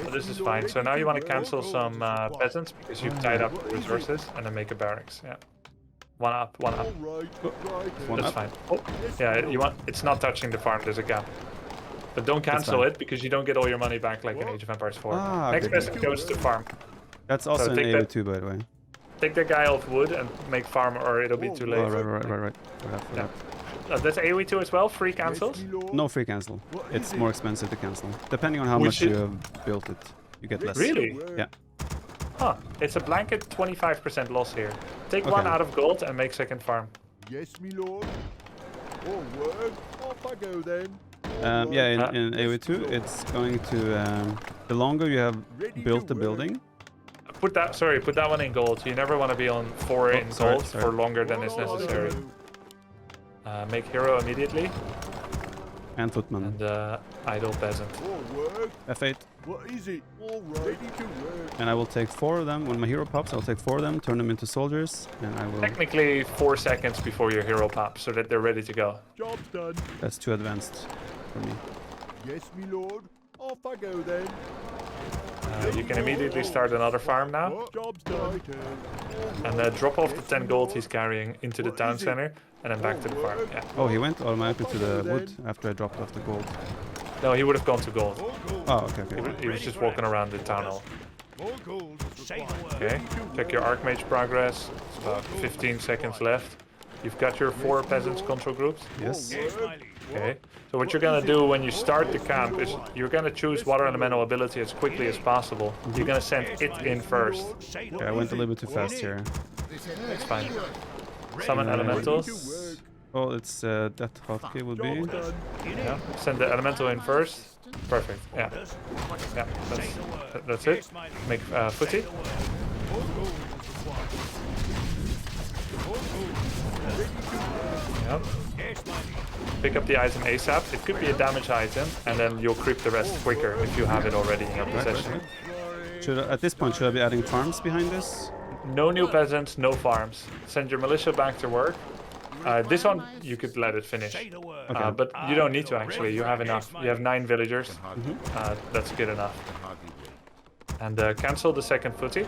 So this is fine. So now you want to cancel some peasants because you've tied up the resources and then make a barracks. Yeah. One up. All right, right. One That's up. fine. Oh, yeah, it's not touching the farm, there's a gap. But don't cancel fine. it because you don't get all your money back like in Age of Empires 4. Ah, Next okay. peasant goes to farm. That's also an take that- AoE2, by the way. Take that guy off wood and make farm or it'll be too late. Oh, right. Yeah. That's AoE2 as well, free cancels. Yes, me lord. No free cancel. What It's is it? more expensive to cancel. Depending on how Which much is- you have built it, you get less. Really? Yeah. Huh. It's a blanket 25% loss here. Take one Okay. out of gold and make second farm. Yes, me lord. Oh, word. Off I go then. Yeah, in AoE2, it's going to... the longer you have Ready to built the work. building... Put that one in gold. You never want to be on 4 in sorry, gold sorry. for longer than is necessary. Make hero immediately And footman. and idle peasant. Oh, word. F8. What is it? All right. Ready to work. And I will take 4 of them. When my hero pops, I'll take 4 of them, turn them into soldiers, and I will... Technically 4 seconds before your hero pops so that they're ready to go. Job's done. That's too advanced for me. Yes, me lord. Off I go then. You can immediately start another farm now What? Job's done. and drop off the 10 gold he's carrying into the What town is it? center and then back to the farm. Yeah. Oh, he went automatically to the wood after I dropped off the gold. No, he would have gone to gold. Oh, okay. He was just walking around the town hall. All gold is required. Okay, check your Archmage progress. It's about 15 seconds left. You've got your 4 peasants control groups. Yes. Yes, my liege. Okay. So what you're gonna do when you start the camp is you're gonna choose water elemental ability as quickly as possible. You're gonna send it in first. Say the Okay, I went a little bit too fast here. That's fine. Summon elementals. Oh, it's that hotkey would be. Yeah. Send the elemental in first. Perfect. Yeah. Yeah. That's it. Make footy. Yep. Yes, my liege. Pick up the item ASAP. It could be a damage item, and then you'll creep the rest quicker if you have it already in your possession. Should I, at this point, should I be adding farms behind this? No new peasants, no farms. Send your militia back to work. This one, you could let it finish. Say the word. Okay. But you don't need to actually. You have enough. You have 9 villagers. That's good enough. And cancel the second footy.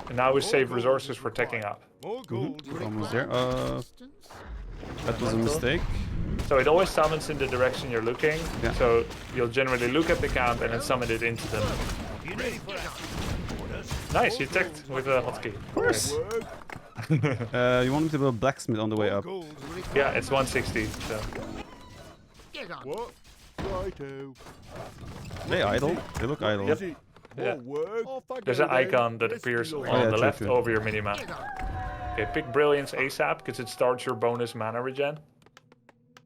And now we save resources for taking up. More gold. Almost there. That was a mistake. So it always summons in the direction you're looking. Yeah. So you'll generally look at the camp and then summon it into them. You ready for action? Orders. Nice, you teched with a hotkey. Of course. You want me to build a blacksmith on the way up? Gold. Yeah, it's 160. So. What? Righto. They idle. They look idle. Yep. Easy. Yeah. More work. Off I There's go an then. icon that Let's appears go. on yeah, the true, left true. over your minimap. Okay, pick Brilliance ASAP because it starts your bonus mana regen.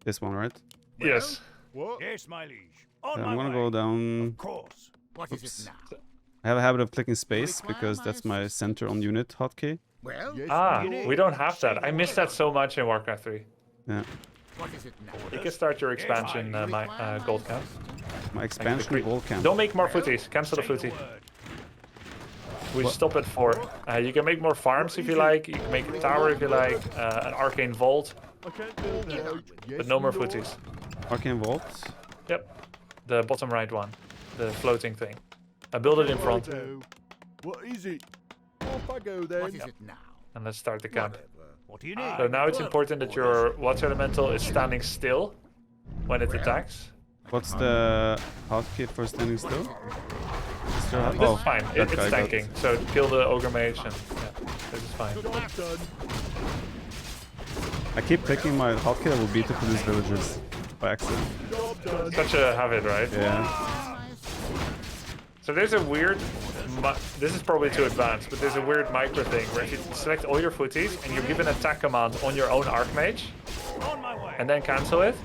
This one, right? Yes. What? Yes, my liege. On Yeah, my I'm gonna way. go down. Of course. What is Oops. it now? I have a habit of clicking space because that's my center on unit hotkey. Well, Yes, Ah, my lord. we don't have that. I missed that so much in Warcraft 3. Yeah. what is it now? You can start your expansion, gold camp. My expansion Agree. gold camp. Don't make more footies. Cancel the Say the footy. word. We stop at 4. You can make more farms if you like. You can make a tower if you like. An arcane vault, I can't build that. Yes, but no more my lord. footies. Arcane vault. Yep. The bottom right one. The floating thing. I build it in front. Righto. What is it? Off I go then. What is it now? And let's start the camp. What do you need? So now it's important that your water elemental is standing still when it attacks. What's the hotkey for standing still? Is there a- This oh, is fine. that It's guy got- tanking. So kill the ogre mage and yeah, this is fine. Job done. I keep clicking my hotkey that will beat the police villagers by accident. Job done. Such a habit, right? Yeah. So there's a weird, this is probably too advanced, but there's a weird micro thing where if you select all your footies and you give an attack command on your own archmage On my way. and then cancel it,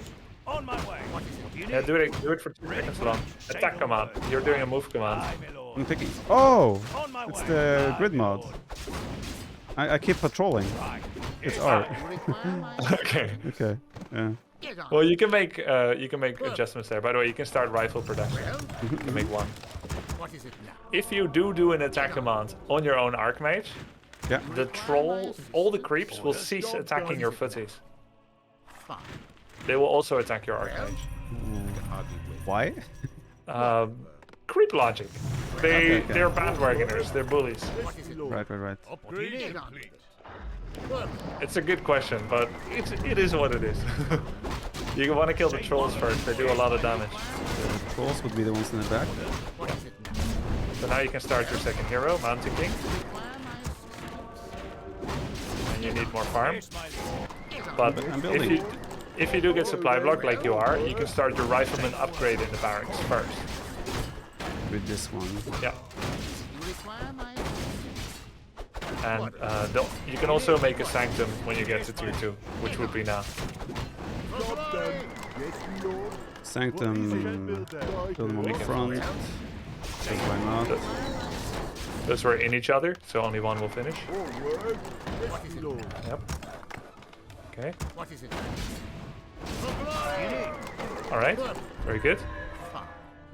On my way. What do you need? yeah, do it for 2 seconds long. Attack command. You're doing a move command. Aye, my lord. I'm picking. Oh! On my It's way. the Aye, grid my mod. lord. I keep patrolling. Right. It's Yes, art. You require my Okay. Okay. Yeah. Get on. Well, you can make adjustments there. By the way, you can start rifle production. You can make 1. What is it now? If you do an attack command on your own archmage, Yeah. the troll, all the creeps will cease attacking your footies. Fine. They will also attack your archmage. Why? Creep logic. Okay. They're bandwagoners. They're bullies. What is it? Right, right, right. Up, what do you need? Get on with it. Good. It's a good question, but it is what it is. You want to kill the trolls first. They do a lot of damage. The trolls would be the ones in the back. What is it now? So now you can start your second hero, Mountain King, and you need more farm. Yes, my lord. But I'm building. if you do get supply block like you are, you can start your rifleman upgrade in the barracks first. With this one. Yeah. You require my And you can also make a sanctum when you get to tier 2, which would be now. Job done. Yes, my lord. Sanctum. Build that. Build them on the can- front. Because why not? Those were in each other, so only one will finish. More work. Yes, my lord. Yep. Okay. What is it? All right. Very good.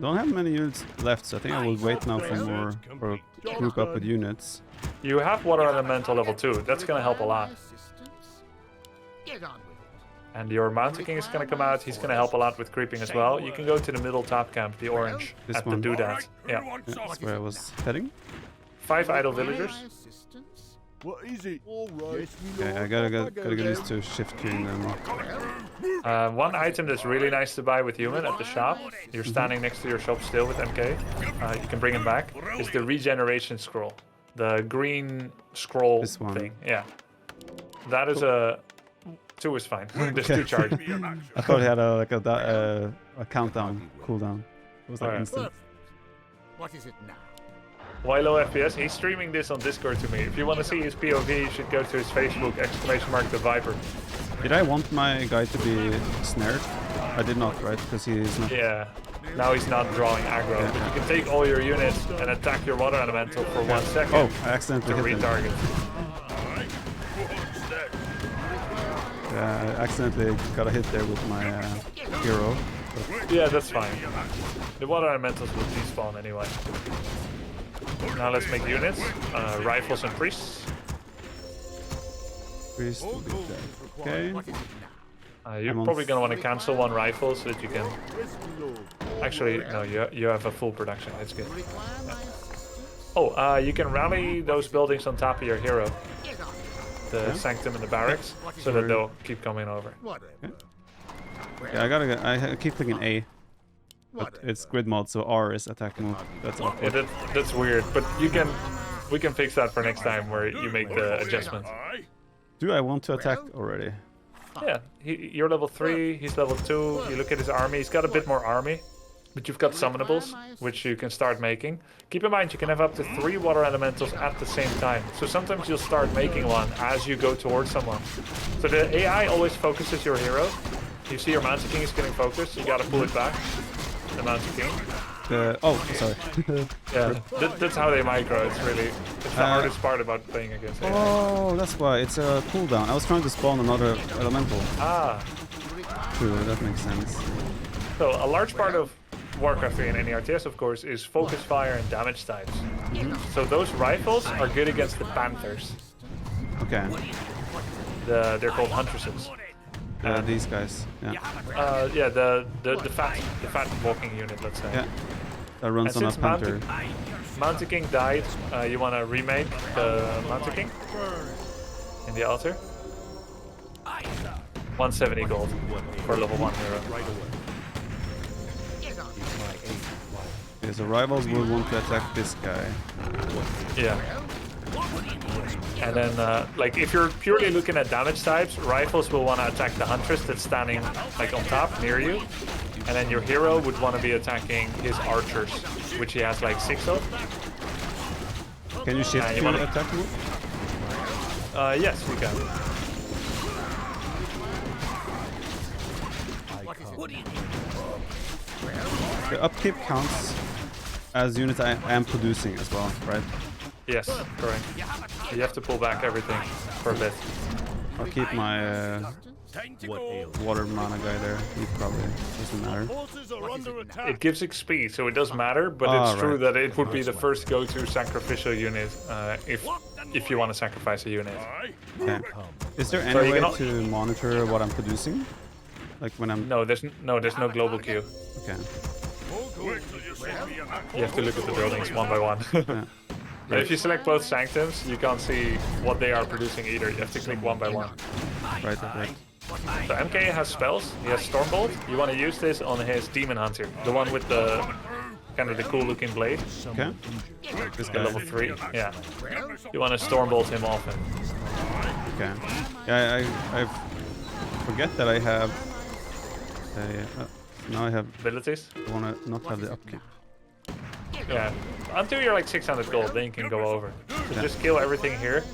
Don't have many units left, so I think I will wait now for more for a group up with units. You have water elemental level 2. That's gonna help a lot. Get on with it. And your Mountain King is gonna come out. He's gonna help a lot with creeping as well. You can go to the middle top camp, the orange, This at the one. doodad. Yeah. Yeah, that's where I was heading. 5 idle Require villagers. my assistance? What is it? All right. Yes, my Okay, lord. I gotta Off gotta get then. used to shift queuing them. One item that's really nice to buy with human at the shop. You're standing next to your shop still with MK. You can bring him back. Is the regeneration scroll, the green scroll This one. thing. Yeah. That is a 2 is fine. There's 2 charges. I thought it had a countdown, cooldown. It was like Oh, yeah. instant. What is it now? Why low FPS? He's streaming this on Discord to me. If you want to see his POV, you should go to his Facebook, !TheViper. Did I want my guy to be snared? I did not, right? Because he's not. Yeah. Now he's not drawing aggro. Yeah. But you can take all your units and attack your water elemental for 1 second Oh, I to accidentally hit him. retarget. Yeah, I accidentally got a hit there with my hero. Yeah, that's fine. The water elementals will despawn anyway. Now let's make units. Rifles and priests. Priest will be dead. Okay. What is it now? You're I'm on probably going to want to cancel 1 rifle so that you can... Yes, my lord. Actually, no, you have a full production. That's good. You require my assistance? Oh, you can rally those buildings on top of your hero. Get on. The sanctum and the barracks, so that they'll keep coming over. Whatever. Yeah, I keep clicking A, but Whatever. it's grid mod, so R is attacking mode. That's Yeah, awkward. that's weird, but we can fix that for next time where you make the adjustment. Do I want to attack already? Yeah, you're level 3, he's level 2. You look at his army, he's got a bit more army, but you've got summonables, which you can start making. Keep in mind, you can have up to 3 water elementals at the same time. So sometimes you'll start making one as you go towards someone. So the AI always focuses your hero. You see your Mountain King is getting focused, you gotta pull it back. The Mountain King. Oh, sorry. Yeah, that's how they micro. It's the hardest part about playing against AI. Oh, that's why it's a cooldown. I was trying to spawn another elemental. Ah, True, that makes sense. so a large part of Warcraft 3 and any RTS, of course, is focus fire and damage types. So those rifles are good against the Panthers. Okay, They're called Huntresses. these guys. Yeah, Yeah, the fat walking unit, let's say. yeah. That runs And on a since panther. Mountain King died, you want to remake the Mountain King in the altar. 170 gold for level 1 hero. Get on. Okay, so rivals will want to attack this guy. Yeah. And then, like, if you're purely looking at damage types, rifles will want to attack the Huntress that's standing, like, on top near you. And then your hero would want to be attacking his archers, which he has, like, 6 of. Can you shift you to wanna- attack mode? Yes, you can. What is it? The upkeep counts as units I am producing as well, right? Yes, correct. You have to pull back everything for a bit. I'll keep my Time to go. water mana guy there. He probably doesn't matter. Forces are under attack. It gives XP, so it does matter, but Ah, it's true right. that it would be the first go-to sacrificial unit if you want to sacrifice a unit. Okay. Is there So any you way can al- to monitor what I'm producing? Like when I'm... No, there's no global queue. Okay. Wait till you see me attack. You have to look at the buildings one by one. Yeah. And if you select both sanctums, you can't see what they are producing either. You have to click one by one. Right, right. So MK has spells. He has Stormbolt. You want to use this on his Demon Hunter, the one with the kind of the cool-looking blade, Okay. This the guy. level 3. Yeah. You want to Stormbolt him often. Okay. Yeah, I forget that I have... now I have... Abilities. I want to not have the upkeep. Yeah. Until you're like 600 gold, then you can go over. So Yeah. just kill everything here.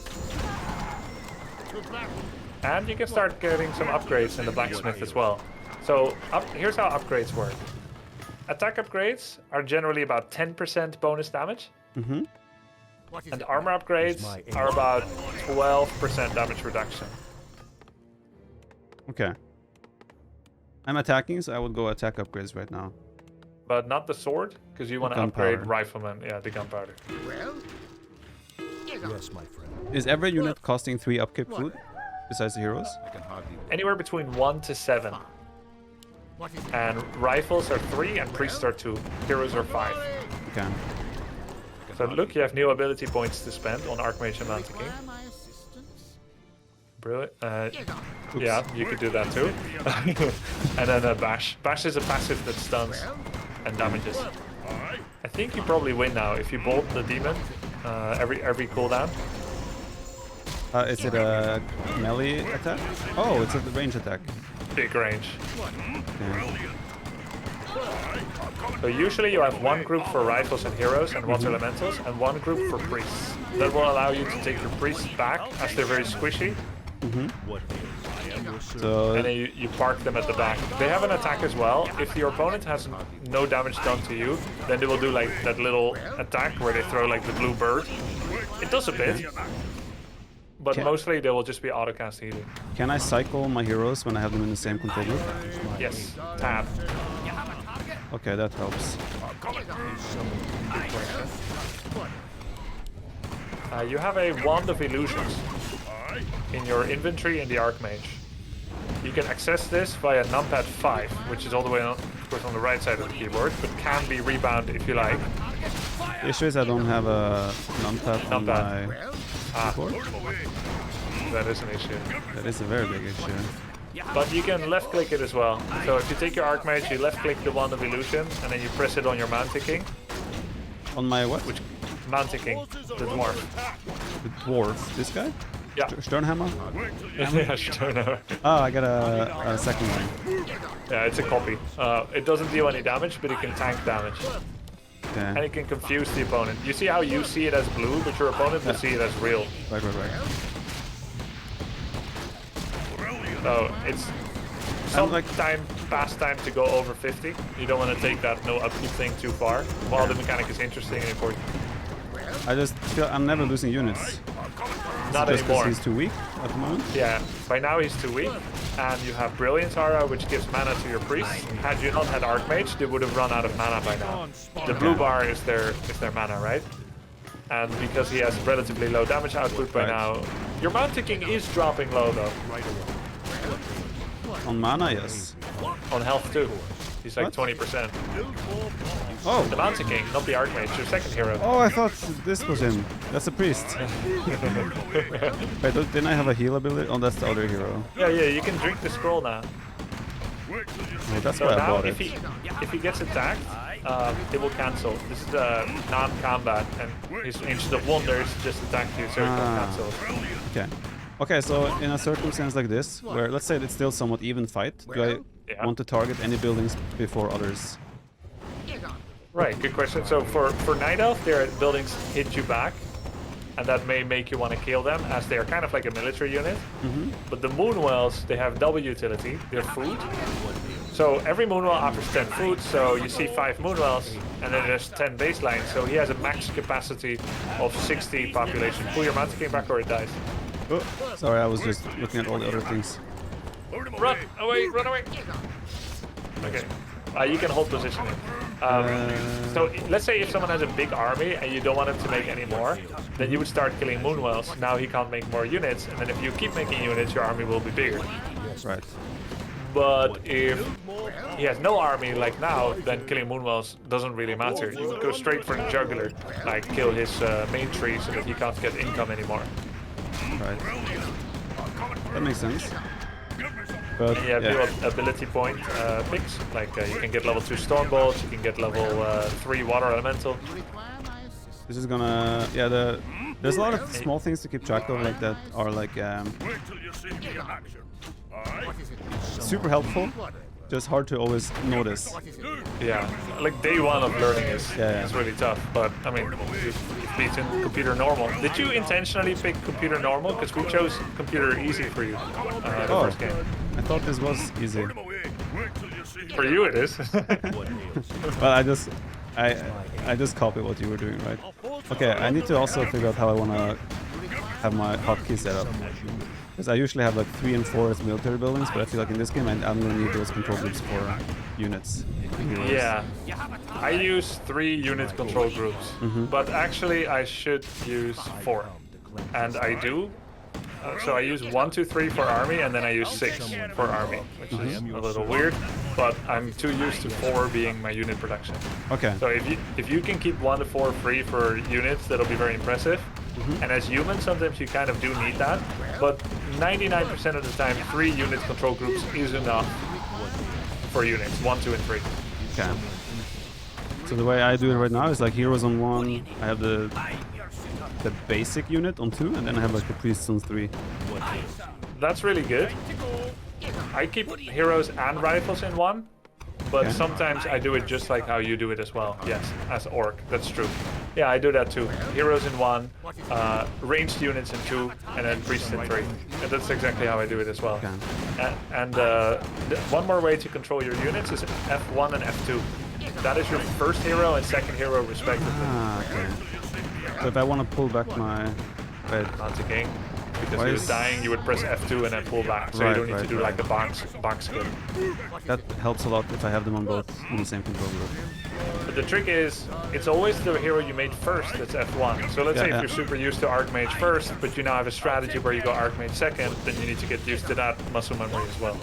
And you can start getting some upgrades in the blacksmith as well. So here's how upgrades work. Attack upgrades are generally about 10% bonus damage. Mm-hmm. What is And it? armor upgrades are about 12% damage reduction. Okay. I'm attacking, so I would go attack upgrades right now. But not the sword, because you want to upgrade Gunpowder. rifleman. Yeah, the gunpowder. Well, get on. Yes, my friend. Is every unit costing 3 upkeep food? Besides the heroes? I can hardly wait. Anywhere between 1 to 7. What is it? And rifles are 3 and priests are 2. Heroes are 5. Okay. So look, you have new ability points to spend on Archmage and Mountain King. Require my assistance? Brilliant. Get on. Yeah, you could do that too. And then Bash. Bash is a passive that stuns and damages. I think you probably win now if you bolt the demon every cooldown. Is it a melee attack? Oh, it's a range attack. Big range. Okay. So usually you have one group for rifles and heroes and water elementals, and one group for priests. That will allow you to take your priests back as they're very squishy, So and then you park them at the back. They have an attack as well. If your opponent has no damage done to you, then they will do like that little attack where they throw like the blue bird. It does a bit, but mostly they will just be autocast healing. can I cycle my heroes when I have them in the same control group? Yes, tab. Okay, that helps. You have a Wand of Illusions in your inventory in the Archmage. You can access this via numpad 5, which is all the way on, of course, on the right side of the keyboard, but can be rebound if you like. The issue is I don't have a numpad on my keyboard. That is an issue. That is a very big issue. But you can left click it as well. So if you take your Archmage, you left click the Wand of Illusions, and then you press it on your Manticking. On my what? Which Manticking, the dwarf. The dwarf. This guy? Yeah. Sternhammer? Yeah, sure. Oh, I got a second one. Yeah, it's a copy. It doesn't deal any damage, but it can tank damage. And Okay. it can confuse the opponent. You see how you see it as blue, but your opponent will see it as real. Right. So it's And like- sometime past time to go over 50. You don't want to take that no upkeep thing too far, while the mechanic is interesting and important. I just feel I'm never losing units. Not Just because anymore. he's too weak at the moment. Yeah, by now he's too weak, and you have Brilliance Aura, which gives mana to your priest. Had you not had Archmage, they would have run out of mana by now. The blue bar is their mana, right? And because he has relatively low damage output by Right. now, your Manticking is dropping low though. On mana, yes. On health too. He's like What? 20%. Oh. The Manticking, not the Archmage, your second hero. Oh, I thought this was him. That's a priest. Wait, didn't I have a heal ability? Oh, that's the other hero. Yeah, you can drink the scroll now. Oh, that's So why I now bought if it. he gets attacked, it will cancel. This is the non-combat, and his Ancient of Wonders just attacked you, so it will Ah. cancel. Okay. Okay, so in a circumstance like this, where let's say it's still somewhat even fight, do I Yeah. want to target any buildings before others? Right, good question. So for Night Elf, their buildings hit you back, and that may make you want to kill them, as they are kind of like a military unit. But the Moonwells, they have double utility. They're food. So every Moonwell offers 10 food, so you see 5 Moonwells, and then there's 10 baseline. So he has a max capacity of 60 population. Pull your Manticking back or it dies. Oh, sorry, I was just looking at all the other things. Run away, run away. Okay. You can hold positioning. So let's say if someone has a big army and you don't want him to make any more, then you would start killing Moonwells. Now he can't make more units, and then if you keep making units, your army will be bigger. Right. But if he has no army like now, then killing Moonwells doesn't really matter. You would go straight for the juggler, like kill his main tree so that he can't get income anymore. Right. That makes sense. But And you have your ability point picks, like you can get level 2 Stormbolt, you can get level 3 Water Elemental. this is gonna, yeah, there's a lot of small things to keep track of, like that are like Wait till you see me in action. Alright? super helpful, just hard to always notice. Yeah, like day one of learning is Yeah. is really tough. But I mean, you've beaten computer normal. Did you intentionally pick computer normal? Because we chose computer easy for you the Oh. first game. I thought this was easy. Put 'em away. Wait till you see me. For you, it is. Well, I just copied what you were doing, right? Okay, I need to also figure out how I wanna have my hotkey set up. Because I usually have like 3 and 4 as military buildings, but I feel like in this game I'm gonna need those control groups for units. and heroes. Yeah, I use 3 unit control groups, but actually I should use 4, and I do. So I use 1, 2, 3 for army, and then I use 6 for army, which is a little weird. But I'm too used to 4 being my unit production. Okay. So if you can keep 1 to 4 free for units, that'll be very impressive. And as humans, sometimes you kind of do need that. But 99% of the time, 3 unit control groups is enough for units, 1, 2, and 3. Okay. So the way I do it right now is like heroes on 1. I have the the basic unit on 2, and then I have like the priests on 3. That's really good. I keep heroes and rifles in 1, but Okay. sometimes I do it just like how you do it as well. Yes, as orc, that's true. Yeah, I do that too. Heroes in 1, ranged units in 2, and then priests in 3. And that's exactly how I do it as well. Okay. One more way to control your units is F1 and F2. That is your first hero and second hero respectively. Ah, okay. So if I want to pull back my... Wait, Not a king. Because Why he was is- dying, you would press F2 and then pull back. So Right, you don't need right, to do right. like a box skill. that helps a lot if I have them on both in the same control group. But the trick is, it's always the hero you made first that's F1. So let's Yeah, say yeah. if you're super used to Archmage first, but you now have a strategy where you go Archmage second, then you need to get used to that muscle memory as well.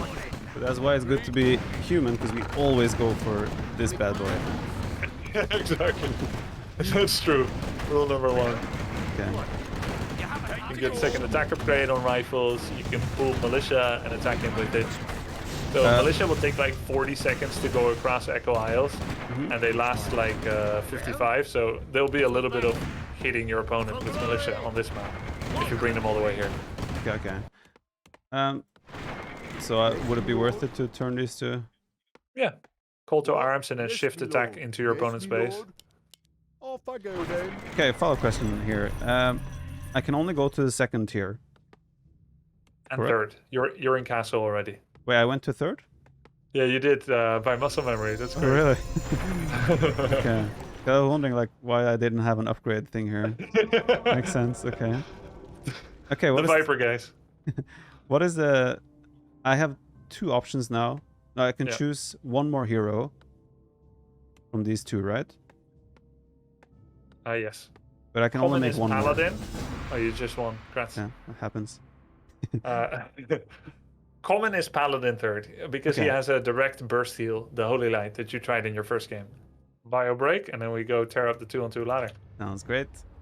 But that's why it's good to be human, because we always go for this bad boy. Exactly. That's true. Rule number 1. Okay. You can get second attack upgrade on rifles, you can pull militia and attack him with it. So militia will take like 40 seconds to go across Echo Isles, and they last like 55, so there'll be a little bit of hitting your opponent with militia on this map, if you bring them all the way here. Okay, okay. So would it be worth it to turn these to... Yeah. Call to arms and then Yes, shift me attack lord. into your Yes, opponent's me base. lord. Off I go then. Okay, follow-up question here. I can only go to the second tier. And Correct. third. You're in castle already. Wait, I went to third? Yeah, you did by muscle memory. That's Oh, great. really? Okay. I was wondering like why I didn't have an upgrade thing here. Makes sense. Okay. Okay. The What is Viper guys. what is the? I have 2 options now. Now I can Yeah. choose one more hero from these 2, right? Yes. But I can Common only make is one more. Paladin. Oh, you just won. Congrats. Yeah, that happens. Common is Paladin third because he Okay. has a direct burst heal, the Holy Light that you tried in your first game. Bio break, and then we go tear up the 2-on-2 ladder. Sounds great.